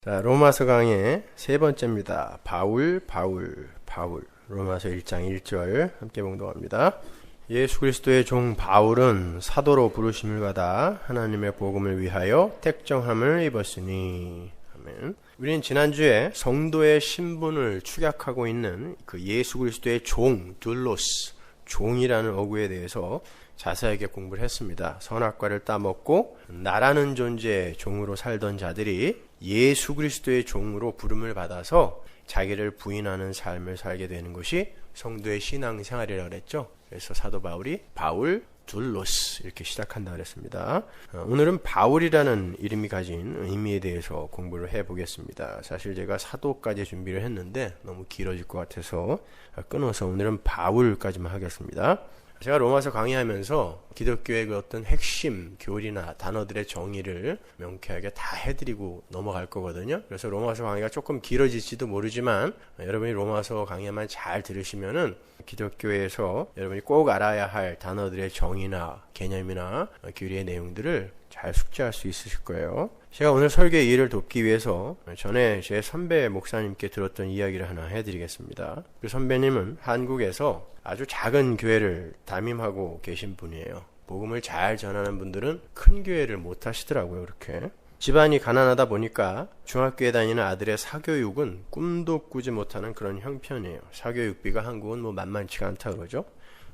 자, 로마서 강의 세 번째입니다. 바울. 로마서 1장 1절 함께 봉독합니다. 예수 그리스도의 종 바울은 사도로 부르심을 받아 하나님의 복음을 위하여 택정함을 입었으니. 아멘. 우리는 지난주에 성도의 신분을 축약하고 있는 그 예수 그리스도의 종, 둘로스, 종이라는 어구에 대해서 자세하게 공부를 했습니다. 선악과를 따먹고 나라는 존재의 종으로 살던 자들이 예수 그리스도의 종으로 부름을 받아서 자기를 부인하는 삶을 살게 되는 것이 성도의 신앙생활이라고 그랬죠. 그래서 사도 바울이 바울 둘로스 이렇게 시작한다 그랬습니다. 오늘은 바울이라는 이름이 가진 의미에 대해서 공부를 해보겠습니다. 사실 제가 사도까지 준비를 했는데 너무 길어질 것 같아서 끊어서 오늘은 바울까지만 하겠습니다. 제가 로마서 강의하면서 기독교의 그 어떤 핵심 교리나 단어들의 정의를 명쾌하게 다 해드리고 넘어갈 거거든요. 그래서 로마서 강의가 조금 길어질지도 모르지만 여러분이 로마서 강의만 잘 들으시면은 기독교에서 여러분이 꼭 알아야 할 단어들의 정의나 개념이나 교리의 내용들을 잘 숙지할 수 있으실 거예요. 제가 오늘 설교의 이해를 돕기 위해서 전에 제 선배 목사님께 들었던 이야기를 하나 해드리겠습니다. 그 선배님은 한국에서 아주 작은 교회를 담임하고 계신 분이에요. 복음을 잘 전하는 분들은 큰 교회를 못 하시더라고요. 그렇게 집안이 가난하다 보니까 중학교에 다니는 아들의 사교육은 꿈도 꾸지 못하는 그런 형편이에요. 사교육비가 한국은 뭐 만만치가 않다 그러죠.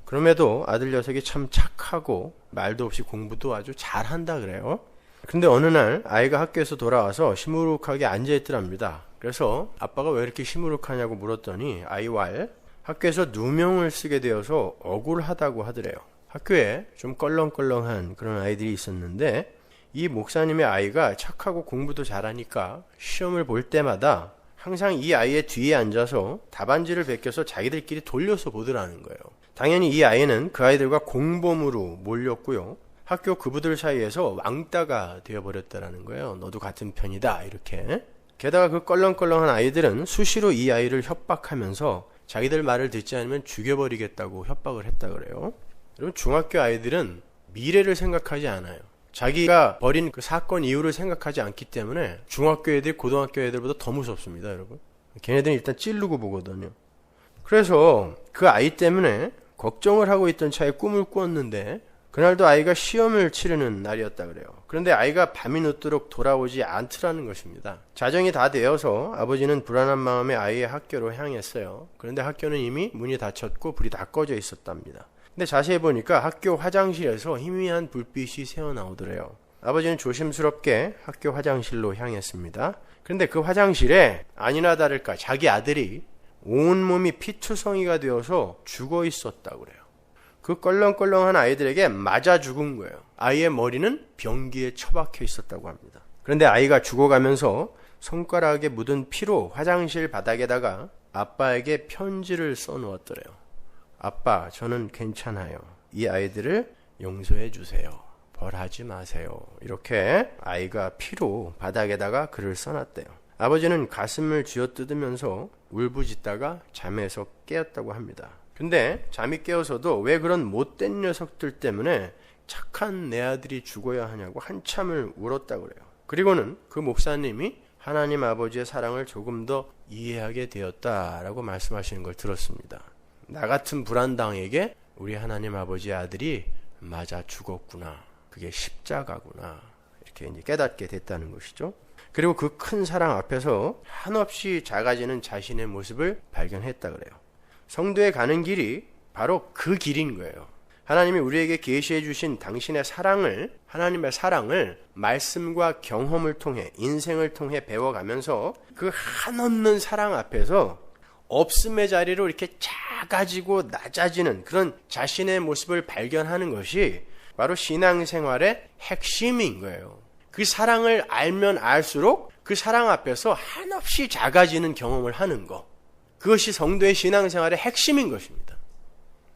그럼에도 아들 녀석이 참 착하고 말도 없이 공부도 아주 잘한다 그래요. 근데 어느 날 아이가 학교에서 돌아와서 시무룩하게 앉아있더랍니다. 그래서 아빠가 왜 이렇게 시무룩하냐고 물었더니 아이왈 학교에서 누명을 쓰게 되어서 억울하다고 하더래요. 학교에 좀 껄렁껄렁한 그런 아이들이 있었는데 이 목사님의 아이가 착하고 공부도 잘하니까 시험을 볼 때마다 항상 이 아이의 뒤에 앉아서 답안지를 베껴서 자기들끼리 돌려서 보더라는 거예요. 당연히 이 아이는 그 아이들과 공범으로 몰렸고요. 학교 그부들 사이에서 왕따가 되어버렸다라는 거예요. 너도 같은 편이다 이렇게. 게다가 그 껄렁껄렁한 아이들은 수시로 이 아이를 협박하면서 자기들 말을 듣지 않으면 죽여버리겠다고 협박을 했다 그래요. 여러분 중학교 아이들은 미래를 생각하지 않아요. 자기가 벌인 그 사건 이후를 생각하지 않기 때문에 중학교 애들이 고등학교 애들보다 더 무섭습니다. 여러분 걔네들은 일단 찌르고 보거든요. 그래서 그 아이 때문에 걱정을 하고 있던 차에 꿈을 꾸었는데 그날도 아이가 시험을 치르는 날이었다 그래요. 그런데 아이가 밤이 늦도록 돌아오지 않더라는 것입니다. 자정이 다 되어서 아버지는 불안한 마음에 아이의 학교로 향했어요. 그런데 학교는 이미 문이 닫혔고 불이 다 꺼져 있었답니다. 근데 자세히 보니까 학교 화장실에서 희미한 불빛이 새어나오더래요. 아버지는 조심스럽게 학교 화장실로 향했습니다. 그런데 그 화장실에 아니나 다를까 자기 아들이 온몸이 피투성이가 되어서 죽어 있었다고 그래요. 그 껄렁껄렁한 아이들에게 맞아 죽은 거예요. 아이의 머리는 변기에 처박혀 있었다고 합니다. 그런데 아이가 죽어가면서 손가락에 묻은 피로 화장실 바닥에다가 아빠에게 편지를 써놓았더래요. 아빠, 저는 괜찮아요. 이 아이들을 용서해 주세요. 벌하지 마세요. 이렇게 아이가 피로 바닥에다가 글을 써놨대요. 아버지는 가슴을 쥐어뜯으면서 울부짖다가 잠에서 깨었다고 합니다. 근데 잠이 깨어서도 왜 그런 못된 녀석들 때문에 착한 내 아들이 죽어야 하냐고 한참을 울었다고 그래요. 그리고는 그 목사님이 하나님 아버지의 사랑을 조금 더 이해하게 되었다라고 말씀하시는 걸 들었습니다. 나 같은 불안당에게 우리 하나님 아버지의 아들이 맞아 죽었구나. 그게 십자가구나. 이렇게 이제 깨닫게 됐다는 것이죠. 그리고 그 큰 사랑 앞에서 한없이 작아지는 자신의 모습을 발견했다 그래요. 성도에 가는 길이 바로 그 길인 거예요. 하나님이 우리에게 계시해 주신 당신의 사랑을, 하나님의 사랑을 말씀과 경험을 통해, 인생을 통해 배워가면서 그 한없는 사랑 앞에서 없음의 자리로 이렇게 작아지고 낮아지는 그런 자신의 모습을 발견하는 것이 바로 신앙생활의 핵심인 거예요. 그 사랑을 알면 알수록 그 사랑 앞에서 한없이 작아지는 경험을 하는 것. 그것이 성도의 신앙생활의 핵심인 것입니다.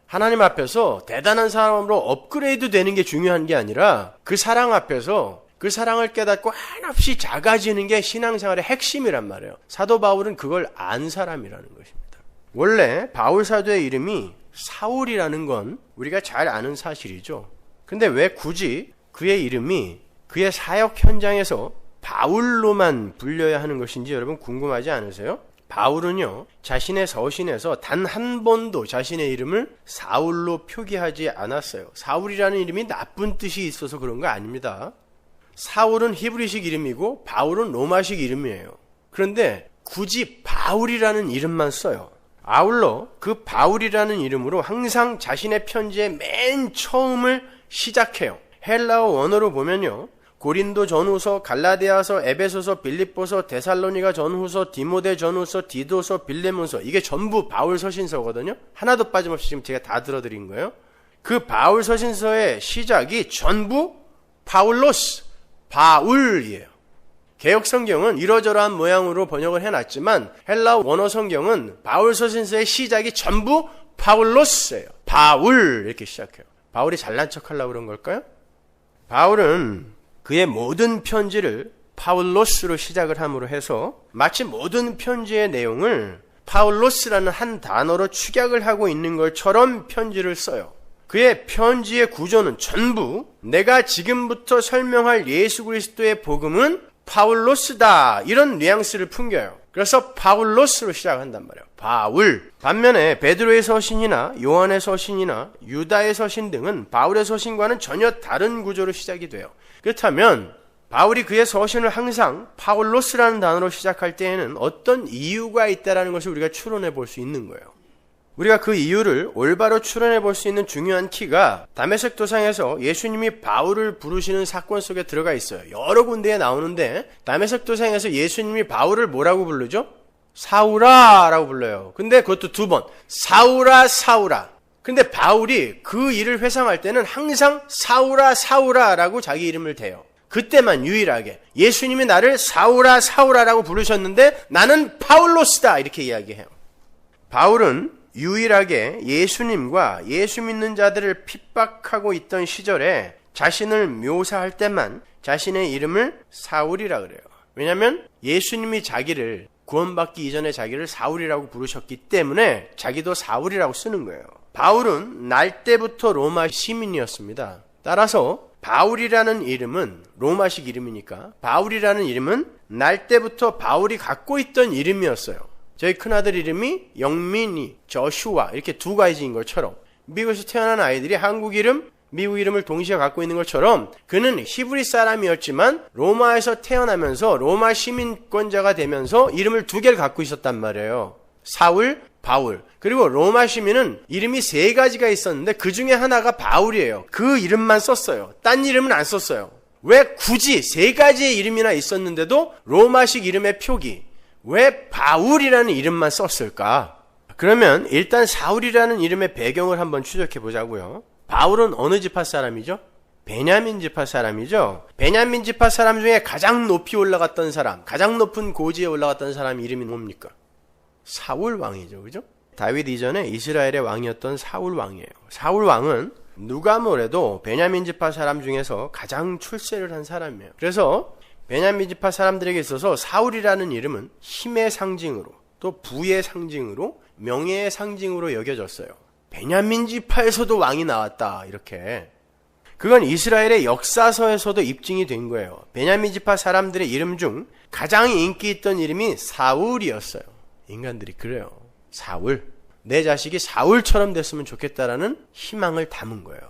하나님 앞에서 대단한 사람으로 업그레이드 되는 게 중요한 게 아니라 그 사랑 앞에서 그 사랑을 깨닫고 한없이 작아지는 게 신앙생활의 핵심이란 말이에요. 사도 바울은 그걸 안 사람이라는 것입니다. 원래 바울 사도의 이름이 사울이라는 건 우리가 잘 아는 사실이죠. 근데 왜 굳이 그의 이름이 그의 사역 현장에서 바울로만 불려야 하는 것인지 여러분 궁금하지 않으세요? 바울은요, 자신의 서신에서 단 한 번도 자신의 이름을 사울로 표기하지 않았어요. 사울이라는 이름이 나쁜 뜻이 있어서 그런 거 아닙니다. 사울은 히브리식 이름이고 바울은 로마식 이름이에요. 그런데 굳이 바울이라는 이름만 써요. 아울러 그 바울이라는 이름으로 항상 자신의 편지의 맨 처음을 시작해요. 헬라어 원어로 보면요, 고린도 전후서, 갈라디아서, 에베소서, 빌립보서, 데살로니가 전후서, 디모데 전후서, 디도서, 빌레몬서, 이게 전부 바울 서신서거든요. 하나도 빠짐없이 지금 제가 다 들어드린 거예요. 그 바울 서신서의 시작이 전부 파울로스, 바울이에요. 개역 성경은 이러저러한 모양으로 번역을 해놨지만 헬라 원어 성경은 바울 서신서의 시작이 전부 파울로스예요. 바울 이렇게 시작해요. 바울이 잘난 척하려고 그런 걸까요? 바울은 그의 모든 편지를 파울로스로 시작을 함으로 해서 마치 모든 편지의 내용을 파울로스라는 한 단어로 축약을 하고 있는 것처럼 편지를 써요. 그의 편지의 구조는 전부 내가 지금부터 설명할 예수 그리스도의 복음은 파울로스다, 이런 뉘앙스를 풍겨요. 그래서 파울로스로 시작한단 말이에요. 바울. 반면에 베드로의 서신이나 요한의 서신이나 유다의 서신 등은 바울의 서신과는 전혀 다른 구조로 시작이 돼요. 그렇다면 바울이 그의 서신을 항상 파울로스라는 단어로 시작할 때에는 어떤 이유가 있다는 것을 우리가 추론해 볼 수 있는 거예요. 우리가 그 이유를 올바로 추론해 볼 수 있는 중요한 키가 다메섹 도상에서 예수님이 바울을 부르시는 사건 속에 들어가 있어요. 여러 군데에 나오는데 다메섹 도상에서 예수님이 바울을 뭐라고 부르죠? 사울아 라고 불러요. 근데 그것도 두 번. 사울아 사울아. 근데 바울이 그 일을 회상할 때는 항상 사울아 사울아 라고 자기 이름을 대요. 그때만 유일하게 예수님이 나를 사울아 사울아 라고 부르셨는데 나는 파울로스다 이렇게 이야기해요. 바울은 유일하게 예수님과 예수 믿는 자들을 핍박하고 있던 시절에 자신을 묘사할 때만 자신의 이름을 사울이라 그래요. 왜냐하면 예수님이 자기를 구원받기 이전에 자기를 사울이라고 부르셨기 때문에 자기도 사울이라고 쓰는 거예요. 바울은 날 때부터 로마 시민이었습니다. 따라서 바울이라는 이름은 로마식 이름이니까 바울이라는 이름은 날 때부터 바울이 갖고 있던 이름이었어요. 저희 큰아들 이름이 영민이, 저슈아 이렇게 두 가지인 것처럼 미국에서 태어난 아이들이 한국 이름, 미국 이름을 동시에 갖고 있는 것처럼 그는 히브리 사람이었지만 로마에서 태어나면서 로마 시민권자가 되면서 이름을 두 개를 갖고 있었단 말이에요. 사울, 바울. 그리고 로마 시민은 이름이 세 가지가 있었는데 그 중에 하나가 바울이에요. 그 이름만 썼어요. 딴 이름은 안 썼어요. 왜 굳이 세 가지의 이름이나 있었는데도 로마식 이름의 표기, 왜 바울이라는 이름만 썼을까? 그러면 일단 사울이라는 이름의 배경을 한번 추적해 보자고요. 바울은 어느 지파 사람이죠? 베냐민 지파 사람이죠. 베냐민 지파 사람 중에 가장 높이 올라갔던 사람, 가장 높은 고지에 올라갔던 사람 이름이 뭡니까? 사울 왕이죠. 그죠? 다윗 이전에 이스라엘의 왕이었던 사울 왕이에요. 사울 왕은 누가 뭐래도 베냐민 지파 사람 중에서 가장 출세를 한 사람이에요. 그래서 베냐민 지파 사람들에게 있어서 사울이라는 이름은 힘의 상징으로 또 부의 상징으로 명예의 상징으로 여겨졌어요. 베냐민 지파에서도 왕이 나왔다 이렇게. 그건 이스라엘의 역사서에서도 입증이 된 거예요. 베냐민 지파 사람들의 이름 중 가장 인기 있던 이름이 사울이었어요. 인간들이 그래요. 사울. 내 자식이 사울처럼 됐으면 좋겠다라는 희망을 담은 거예요.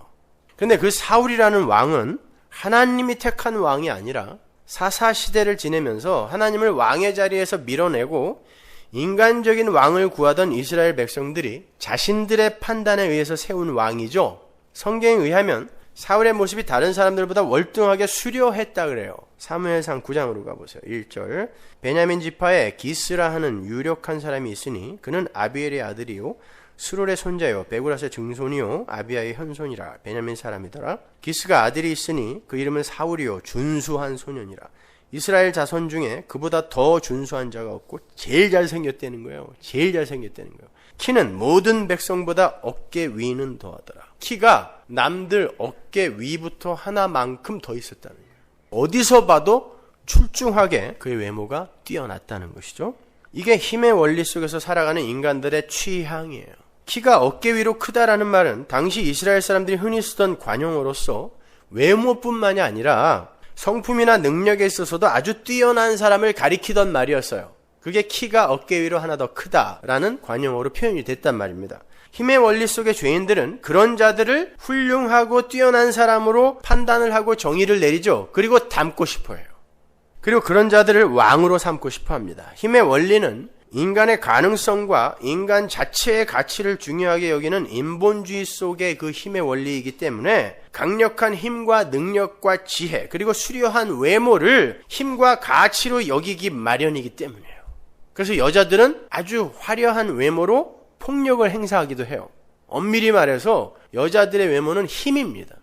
근데 그 사울이라는 왕은 하나님이 택한 왕이 아니라 사사시대를 지내면서 하나님을 왕의 자리에서 밀어내고 인간적인 왕을 구하던 이스라엘 백성들이 자신들의 판단에 의해서 세운 왕이죠. 성경에 의하면 사울의 모습이 다른 사람들보다 월등하게 수려했다 그래요. 사무엘상 9장으로 가보세요. 1절. 베냐민 지파에 기스라 하는 유력한 사람이 있으니 그는 아비엘의 아들이요 스롤의 손자요 베구라스의 증손이요 아비야의 현손이라. 베냐민 사람이더라. 기스가 아들이 있으니 그 이름은 사울이요 준수한 소년이라. 이스라엘 자손 중에 그보다 더 준수한 자가 없고 제일 잘생겼다는 거예요. 제일 잘생겼다는 거예요. 키는 모든 백성보다 어깨 위는 더하더라. 키가 남들 어깨 위부터 하나만큼 더 있었다는 거예요. 어디서 봐도 출중하게 그의 외모가 뛰어났다는 것이죠. 이게 힘의 원리 속에서 살아가는 인간들의 취향이에요. 키가 어깨 위로 크다라는 말은 당시 이스라엘 사람들이 흔히 쓰던 관용어로서 외모뿐만이 아니라 성품이나 능력에 있어서도 아주 뛰어난 사람을 가리키던 말이었어요. 그게 키가 어깨 위로 하나 더 크다라는 관용어로 표현이 됐단 말입니다. 힘의 원리 속의 죄인들은 그런 자들을 훌륭하고 뛰어난 사람으로 판단을 하고 정의를 내리죠. 그리고 닮고 싶어 해요. 그리고 그런 자들을 왕으로 삼고 싶어 합니다. 힘의 원리는 인간의 가능성과 인간 자체의 가치를 중요하게 여기는 인본주의 속의 그 힘의 원리이기 때문에 강력한 힘과 능력과 지혜 그리고 수려한 외모를 힘과 가치로 여기기 마련이기 때문이에요. 그래서 여자들은 아주 화려한 외모로 폭력을 행사하기도 해요. 엄밀히 말해서 여자들의 외모는 힘입니다.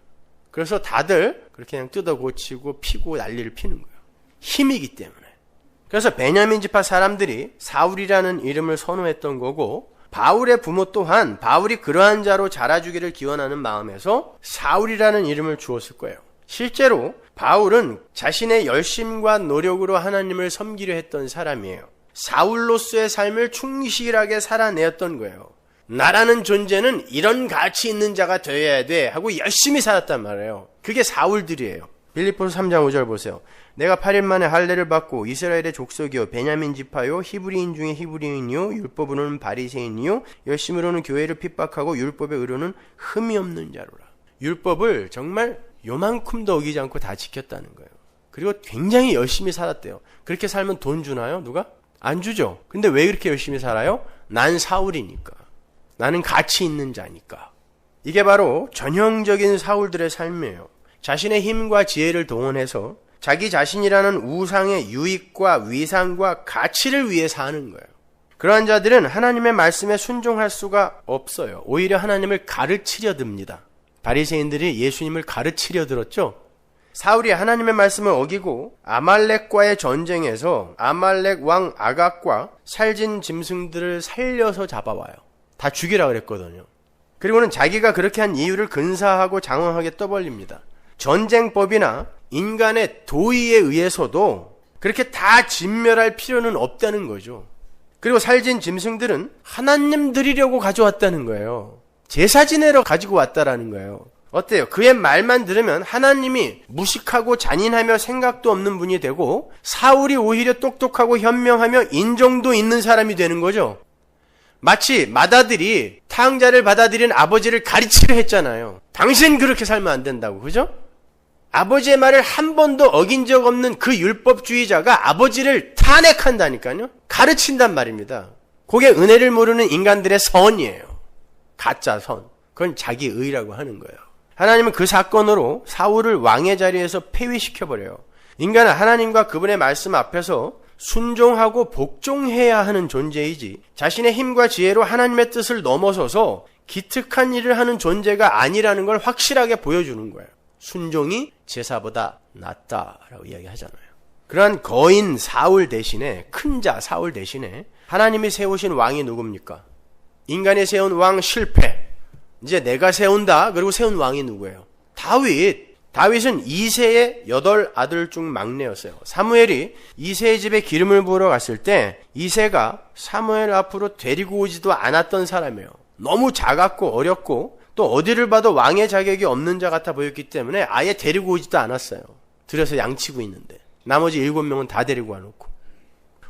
그래서 다들 그렇게 그냥 뜯어고치고 피고 난리를 피는 거예요. 힘이기 때문에. 그래서 베냐민 지파 사람들이 사울이라는 이름을 선호했던 거고, 바울의 부모 또한 바울이 그러한 자로 자라주기를 기원하는 마음에서 사울이라는 이름을 주었을 거예요. 실제로 바울은 자신의 열심과 노력으로 하나님을 섬기려 했던 사람이에요. 사울로서의 삶을 충실하게 살아내었던 거예요. 나라는 존재는 이런 가치 있는 자가 되어야 돼 하고 열심히 살았단 말이에요. 그게 사울들이에요. 빌립보서 3장 5절 보세요. 내가 8일 만에 할례를 받고 이스라엘의 족속이요 베냐민 지파요 히브리인 중에 히브리인이요 율법으로는 바리새인이요 열심으로는 교회를 핍박하고 율법의 의로는 흠이 없는 자로라. 율법을 정말 요만큼도 어기지 않고 다 지켰다는 거예요. 그리고 굉장히 열심히 살았대요. 그렇게 살면 돈 주나요? 누가? 안 주죠. 근데 왜 그렇게 열심히 살아요? 난 사울이니까. 나는 가치 있는 자니까. 이게 바로 전형적인 사울들의 삶이에요. 자신의 힘과 지혜를 동원해서 자기 자신이라는 우상의 유익과 위상과 가치를 위해 사는 거예요. 그러한 자들은 하나님의 말씀에 순종할 수가 없어요. 오히려 하나님을 가르치려 듭니다. 바리새인들이 예수님을 가르치려 들었죠. 사울이 하나님의 말씀을 어기고 아말렉과의 전쟁에서 아말렉 왕 아각과 살진 짐승들을 살려서 잡아와요. 다 죽이라 그랬거든요. 그리고는 자기가 그렇게 한 이유를 근사하고 장황하게 떠벌립니다. 전쟁법이나 인간의 도의에 의해서도 그렇게 다 진멸할 필요는 없다는 거죠. 그리고 살진 짐승들은 하나님 드리려고 가져왔다는 거예요. 제사 지내러 가지고 왔다라는 거예요. 어때요? 그의 말만 들으면 하나님이 무식하고 잔인하며 생각도 없는 분이 되고 사울이 오히려 똑똑하고 현명하며 인정도 있는 사람이 되는 거죠. 마치 맏아들이 탕자를 받아들인 아버지를 가르치려 했잖아요. 당신 그렇게 살면 안 된다고, 그죠? 아버지의 말을 한 번도 어긴 적 없는 그 율법주의자가 아버지를 탄핵한다니까요. 가르친단 말입니다. 그게 은혜를 모르는 인간들의 선이에요. 가짜 선. 그건 자기 의라고 하는 거예요. 하나님은 그 사건으로 사울을 왕의 자리에서 폐위시켜버려요. 인간은 하나님과 그분의 말씀 앞에서 순종하고 복종해야 하는 존재이지 자신의 힘과 지혜로 하나님의 뜻을 넘어서서 기특한 일을 하는 존재가 아니라는 걸 확실하게 보여주는 거예요. 순종이 제사보다 낫다라고 이야기하잖아요. 그러한 거인 사울 대신에, 큰 자 사울 대신에 하나님이 세우신 왕이 누굽니까? 인간이 세운 왕 실패. 이제 내가 세운다. 그리고 세운 왕이 누구예요? 다윗. 다윗은 이새의 8아들 중 막내였어요. 사무엘이 이새의 집에 기름을 부으러 갔을 때 이새가 사무엘 앞으로 데리고 오지도 않았던 사람이에요. 너무 작았고 어렸고 또 어디를 봐도 왕의 자격이 없는 자 같아 보였기 때문에 아예 데리고 오지도 않았어요. 들여서 양치고 있는데 나머지 7명은 다 데리고 와놓고.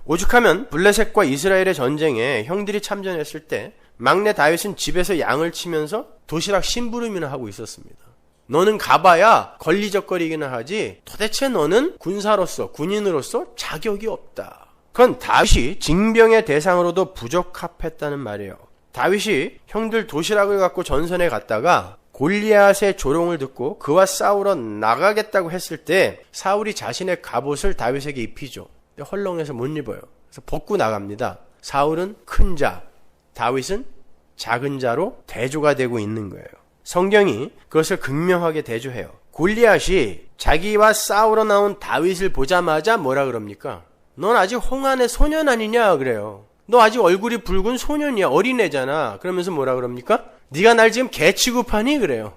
오죽하면 블레셋과 이스라엘의 전쟁에 형들이 참전했을 때 막내 다윗은 집에서 양을 치면서 도시락 심부름이나 하고 있었습니다. 너는 가봐야 걸리적거리기나 하지 도대체 너는 군사로서 군인으로서 자격이 없다. 그건 다윗이 징병의 대상으로도 부적합했다는 말이에요. 다윗이 형들 도시락을 갖고 전선에 갔다가 골리앗의 조롱을 듣고 그와 싸우러 나가겠다고 했을 때 사울이 자신의 갑옷을 다윗에게 입히죠. 근데 헐렁해서 못 입어요. 그래서 벗고 나갑니다. 사울은 큰 자, 다윗은 작은 자로 대조가 되고 있는 거예요. 성경이 그것을 극명하게 대조해요. 골리앗이 자기와 싸우러 나온 다윗을 보자마자 뭐라 그럽니까? 넌 아직 홍안의 소년 아니냐 그래요. 너 아직 얼굴이 붉은 소년이야. 어린애잖아. 그러면서 뭐라 그럽니까? 네가 날 지금 개 취급하니? 그래요.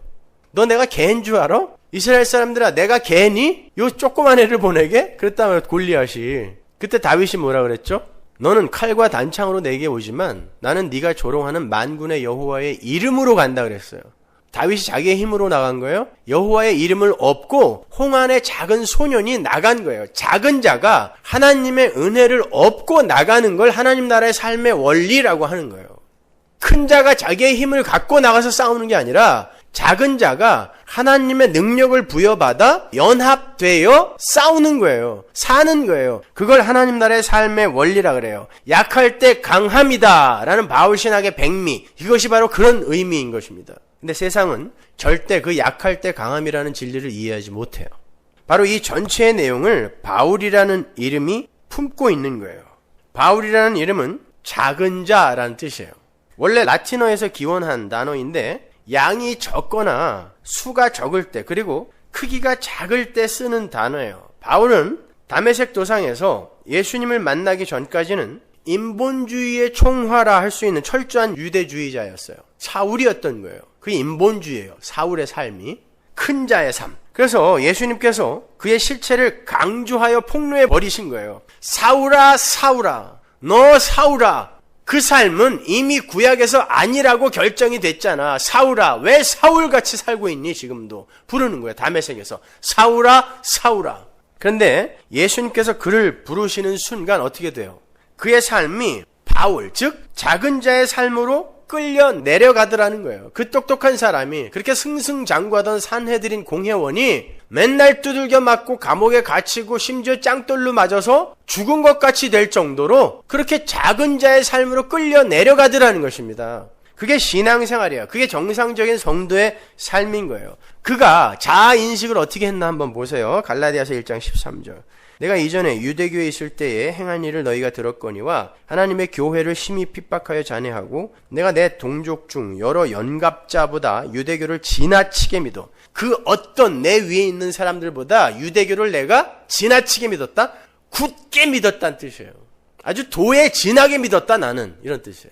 너 내가 개인 줄 알아? 이스라엘 사람들아 내가 개니? 요 조그만 애를 보내게? 그랬다면 골리앗이. 그때 다윗이 뭐라 그랬죠? 너는 칼과 단창으로 내게 오지만 나는 네가 조롱하는 만군의 여호와의 이름으로 간다 그랬어요. 다윗이 자기의 힘으로 나간 거예요? 여호와의 이름을 업고 홍안의 작은 소년이 나간 거예요. 작은 자가 하나님의 은혜를 업고 나가는 걸 하나님 나라의 삶의 원리라고 하는 거예요. 큰 자가 자기의 힘을 갖고 나가서 싸우는 게 아니라 작은 자가 하나님의 능력을 부여받아 연합되어 싸우는 거예요. 사는 거예요. 그걸 하나님 나라의 삶의 원리라 그래요. 약할 때 강함이다 라는 바울 신학의 백미, 이것이 바로 그런 의미인 것입니다. 근데 세상은 절대 그 약할 때 강함이라는 진리를 이해하지 못해요. 바로 이 전체의 내용을 바울이라는 이름이 품고 있는 거예요. 바울이라는 이름은 작은 자라는 뜻이에요. 원래 라틴어에서 기원한 단어인데 양이 적거나 수가 적을 때 그리고 크기가 작을 때 쓰는 단어예요. 바울은 다메섹 도상에서 예수님을 만나기 전까지는 인본주의의 총화라 할 수 있는 철저한 유대주의자였어요. 사울이었던 거예요. 그게 인본주의예요. 사울의 삶이. 큰 자의 삶. 그래서 예수님께서 그의 실체를 강조하여 폭로해 버리신 거예요. 사울아, 사울아, 너 사울아. 그 삶은 이미 구약에서 아니라고 결정이 됐잖아. 사울아, 왜 사울같이 살고 있니? 지금도 부르는 거예요. 다메섹에서 사울아, 사울아. 그런데 예수님께서 그를 부르시는 순간 어떻게 돼요? 그의 삶이 바울, 즉 작은 자의 삶으로 끌려 내려가더라는 거예요. 그 똑똑한 사람이, 그렇게 승승장구하던 산헤드린 공회원이 맨날 두들겨 맞고 감옥에 갇히고 심지어 짱돌로 맞아서 죽은 것 같이 될 정도로 그렇게 작은 자의 삶으로 끌려 내려가더라는 것입니다. 그게 신앙생활이에요. 그게 정상적인 성도의 삶인 거예요. 그가 자아인식을 어떻게 했나 한번 보세요. 갈라디아서 1장 13절. 내가 이전에 유대교에 있을 때에 행한 일을 너희가 들었거니와 하나님의 교회를 심히 핍박하여 잔해하고 내가 내 동족 중 여러 연갑자보다 유대교를 지나치게 믿어. 그 어떤 내 위에 있는 사람들보다 유대교를 내가 지나치게 믿었다? 굳게 믿었다는 뜻이에요. 아주 도에 진하게 믿었다 나는, 이런 뜻이에요.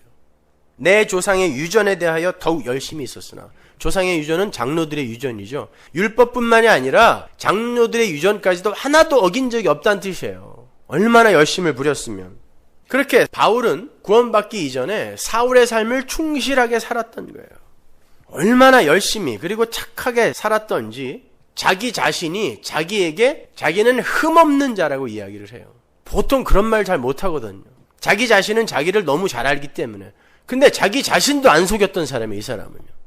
내 조상의 유전에 대하여 더욱 열심히 있었으나, 조상의 유전은 장로들의 유전이죠. 율법뿐만이 아니라 장로들의 유전까지도 하나도 어긴 적이 없다는 뜻이에요. 얼마나 열심을 부렸으면. 그렇게 바울은 구원받기 이전에 사울의 삶을 충실하게 살았던 거예요. 얼마나 열심히 그리고 착하게 살았던지 자기 자신이 자기에게 자기는 흠없는 자라고 이야기를 해요. 보통 그런 말 잘 못하거든요. 자기 자신은 자기를 너무 잘 알기 때문에. 근데 자기 자신도 안 속였던 사람이에요. 이 사람은요.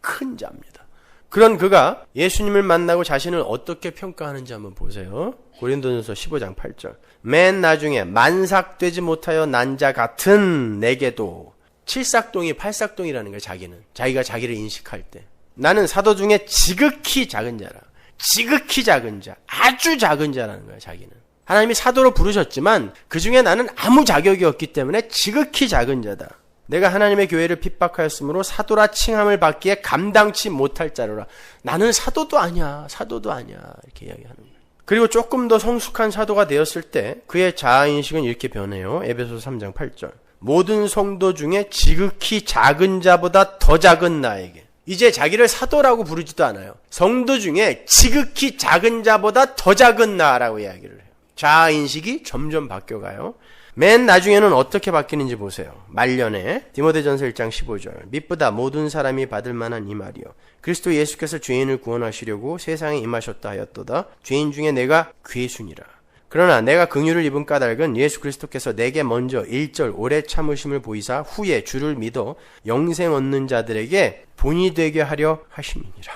큰 자입니다. 그런 그가 예수님을 만나고 자신을 어떻게 평가하는지 한번 보세요. 고린도전서 15장 8절. 맨 나중에 만삭되지 못하여 난 자 같은 내게도, 칠삭동이 팔삭동이라는 거예요. 자기는. 자기가 자기를 인식할 때. 나는 사도 중에 지극히 작은 자라. 지극히 작은 자. 아주 작은 자라는 거예요. 자기는. 하나님이 사도로 부르셨지만 그 중에 나는 아무 자격이 없기 때문에 지극히 작은 자다. 내가 하나님의 교회를 핍박하였으므로 사도라 칭함을 받기에 감당치 못할 자로라. 나는 사도도 아니야. 사도도 아니야. 이렇게 이야기하는 거예요. 그리고 조금 더 성숙한 사도가 되었을 때 그의 자아인식은 이렇게 변해요. 에베소서 3장 8절. 모든 성도 중에 지극히 작은 자보다 더 작은 나에게. 이제 자기를 사도라고 부르지도 않아요. 성도 중에 지극히 작은 자보다 더 작은 나라고 이야기를 해요. 자아인식이 점점 바뀌어가요. 맨 나중에는 어떻게 바뀌는지 보세요. 말년에 디모데전서 1장 15절. 미쁘다 모든 사람이 받을 만한 이 말이요. 그리스도 예수께서 죄인을 구원하시려고 세상에 임하셨다 하였도다. 죄인 중에 내가 괴순이라. 그러나 내가 긍휼을 입은 까닭은 예수 그리스도께서 내게 먼저 1절 오래 참으심을 보이사 후에 주를 믿어 영생 얻는 자들에게 본이 되게 하려 하심이니라.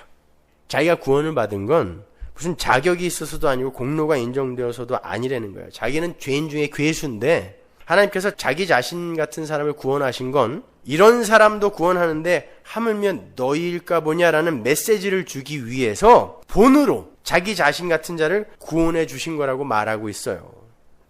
자기가 구원을 받은 건 무슨 자격이 있어서도 아니고 공로가 인정되어서도 아니라는 거예요. 자기는 죄인 중에 괴수인데 하나님께서 자기 자신 같은 사람을 구원하신 건 이런 사람도 구원하는데 하물며 너희일까 보냐라는 메시지를 주기 위해서 본으로 자기 자신 같은 자를 구원해 주신 거라고 말하고 있어요.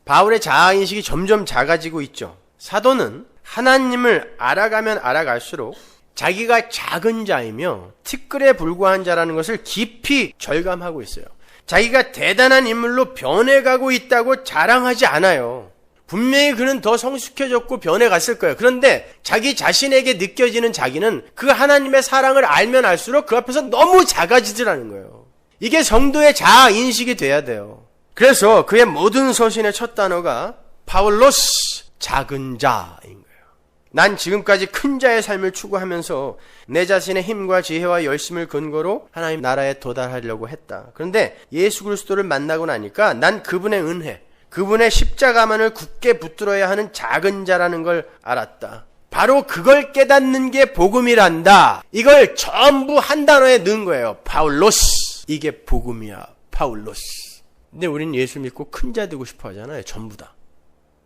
바울의 자아인식이 점점 작아지고 있죠. 사도는 하나님을 알아가면 알아갈수록 자기가 작은 자이며 티끌에 불과한 자라는 것을 깊이 절감하고 있어요. 자기가 대단한 인물로 변해가고 있다고 자랑하지 않아요. 분명히 그는 더 성숙해졌고 변해갔을 거예요. 그런데 자기 자신에게 느껴지는 자기는 그 하나님의 사랑을 알면 알수록 그 앞에서 너무 작아지더라는 거예요. 이게 성도의 자아인식이 돼야 돼요. 그래서 그의 모든 서신의 첫 단어가 파울로스, 작은 자인 거예요. 난 지금까지 큰 자의 삶을 추구하면서 내 자신의 힘과 지혜와 열심을 근거로 하나님 나라에 도달하려고 했다. 그런데 예수 그리스도를 만나고 나니까 난 그분의 은혜, 그분의 십자가만을 굳게 붙들어야 하는 작은 자라는 걸 알았다. 바로 그걸 깨닫는 게 복음이란다. 이걸 전부 한 단어에 넣은 거예요. 파울로스. 이게 복음이야. 파울로스. 근데 우린 예수 믿고 큰 자 되고 싶어 하잖아요. 전부 다.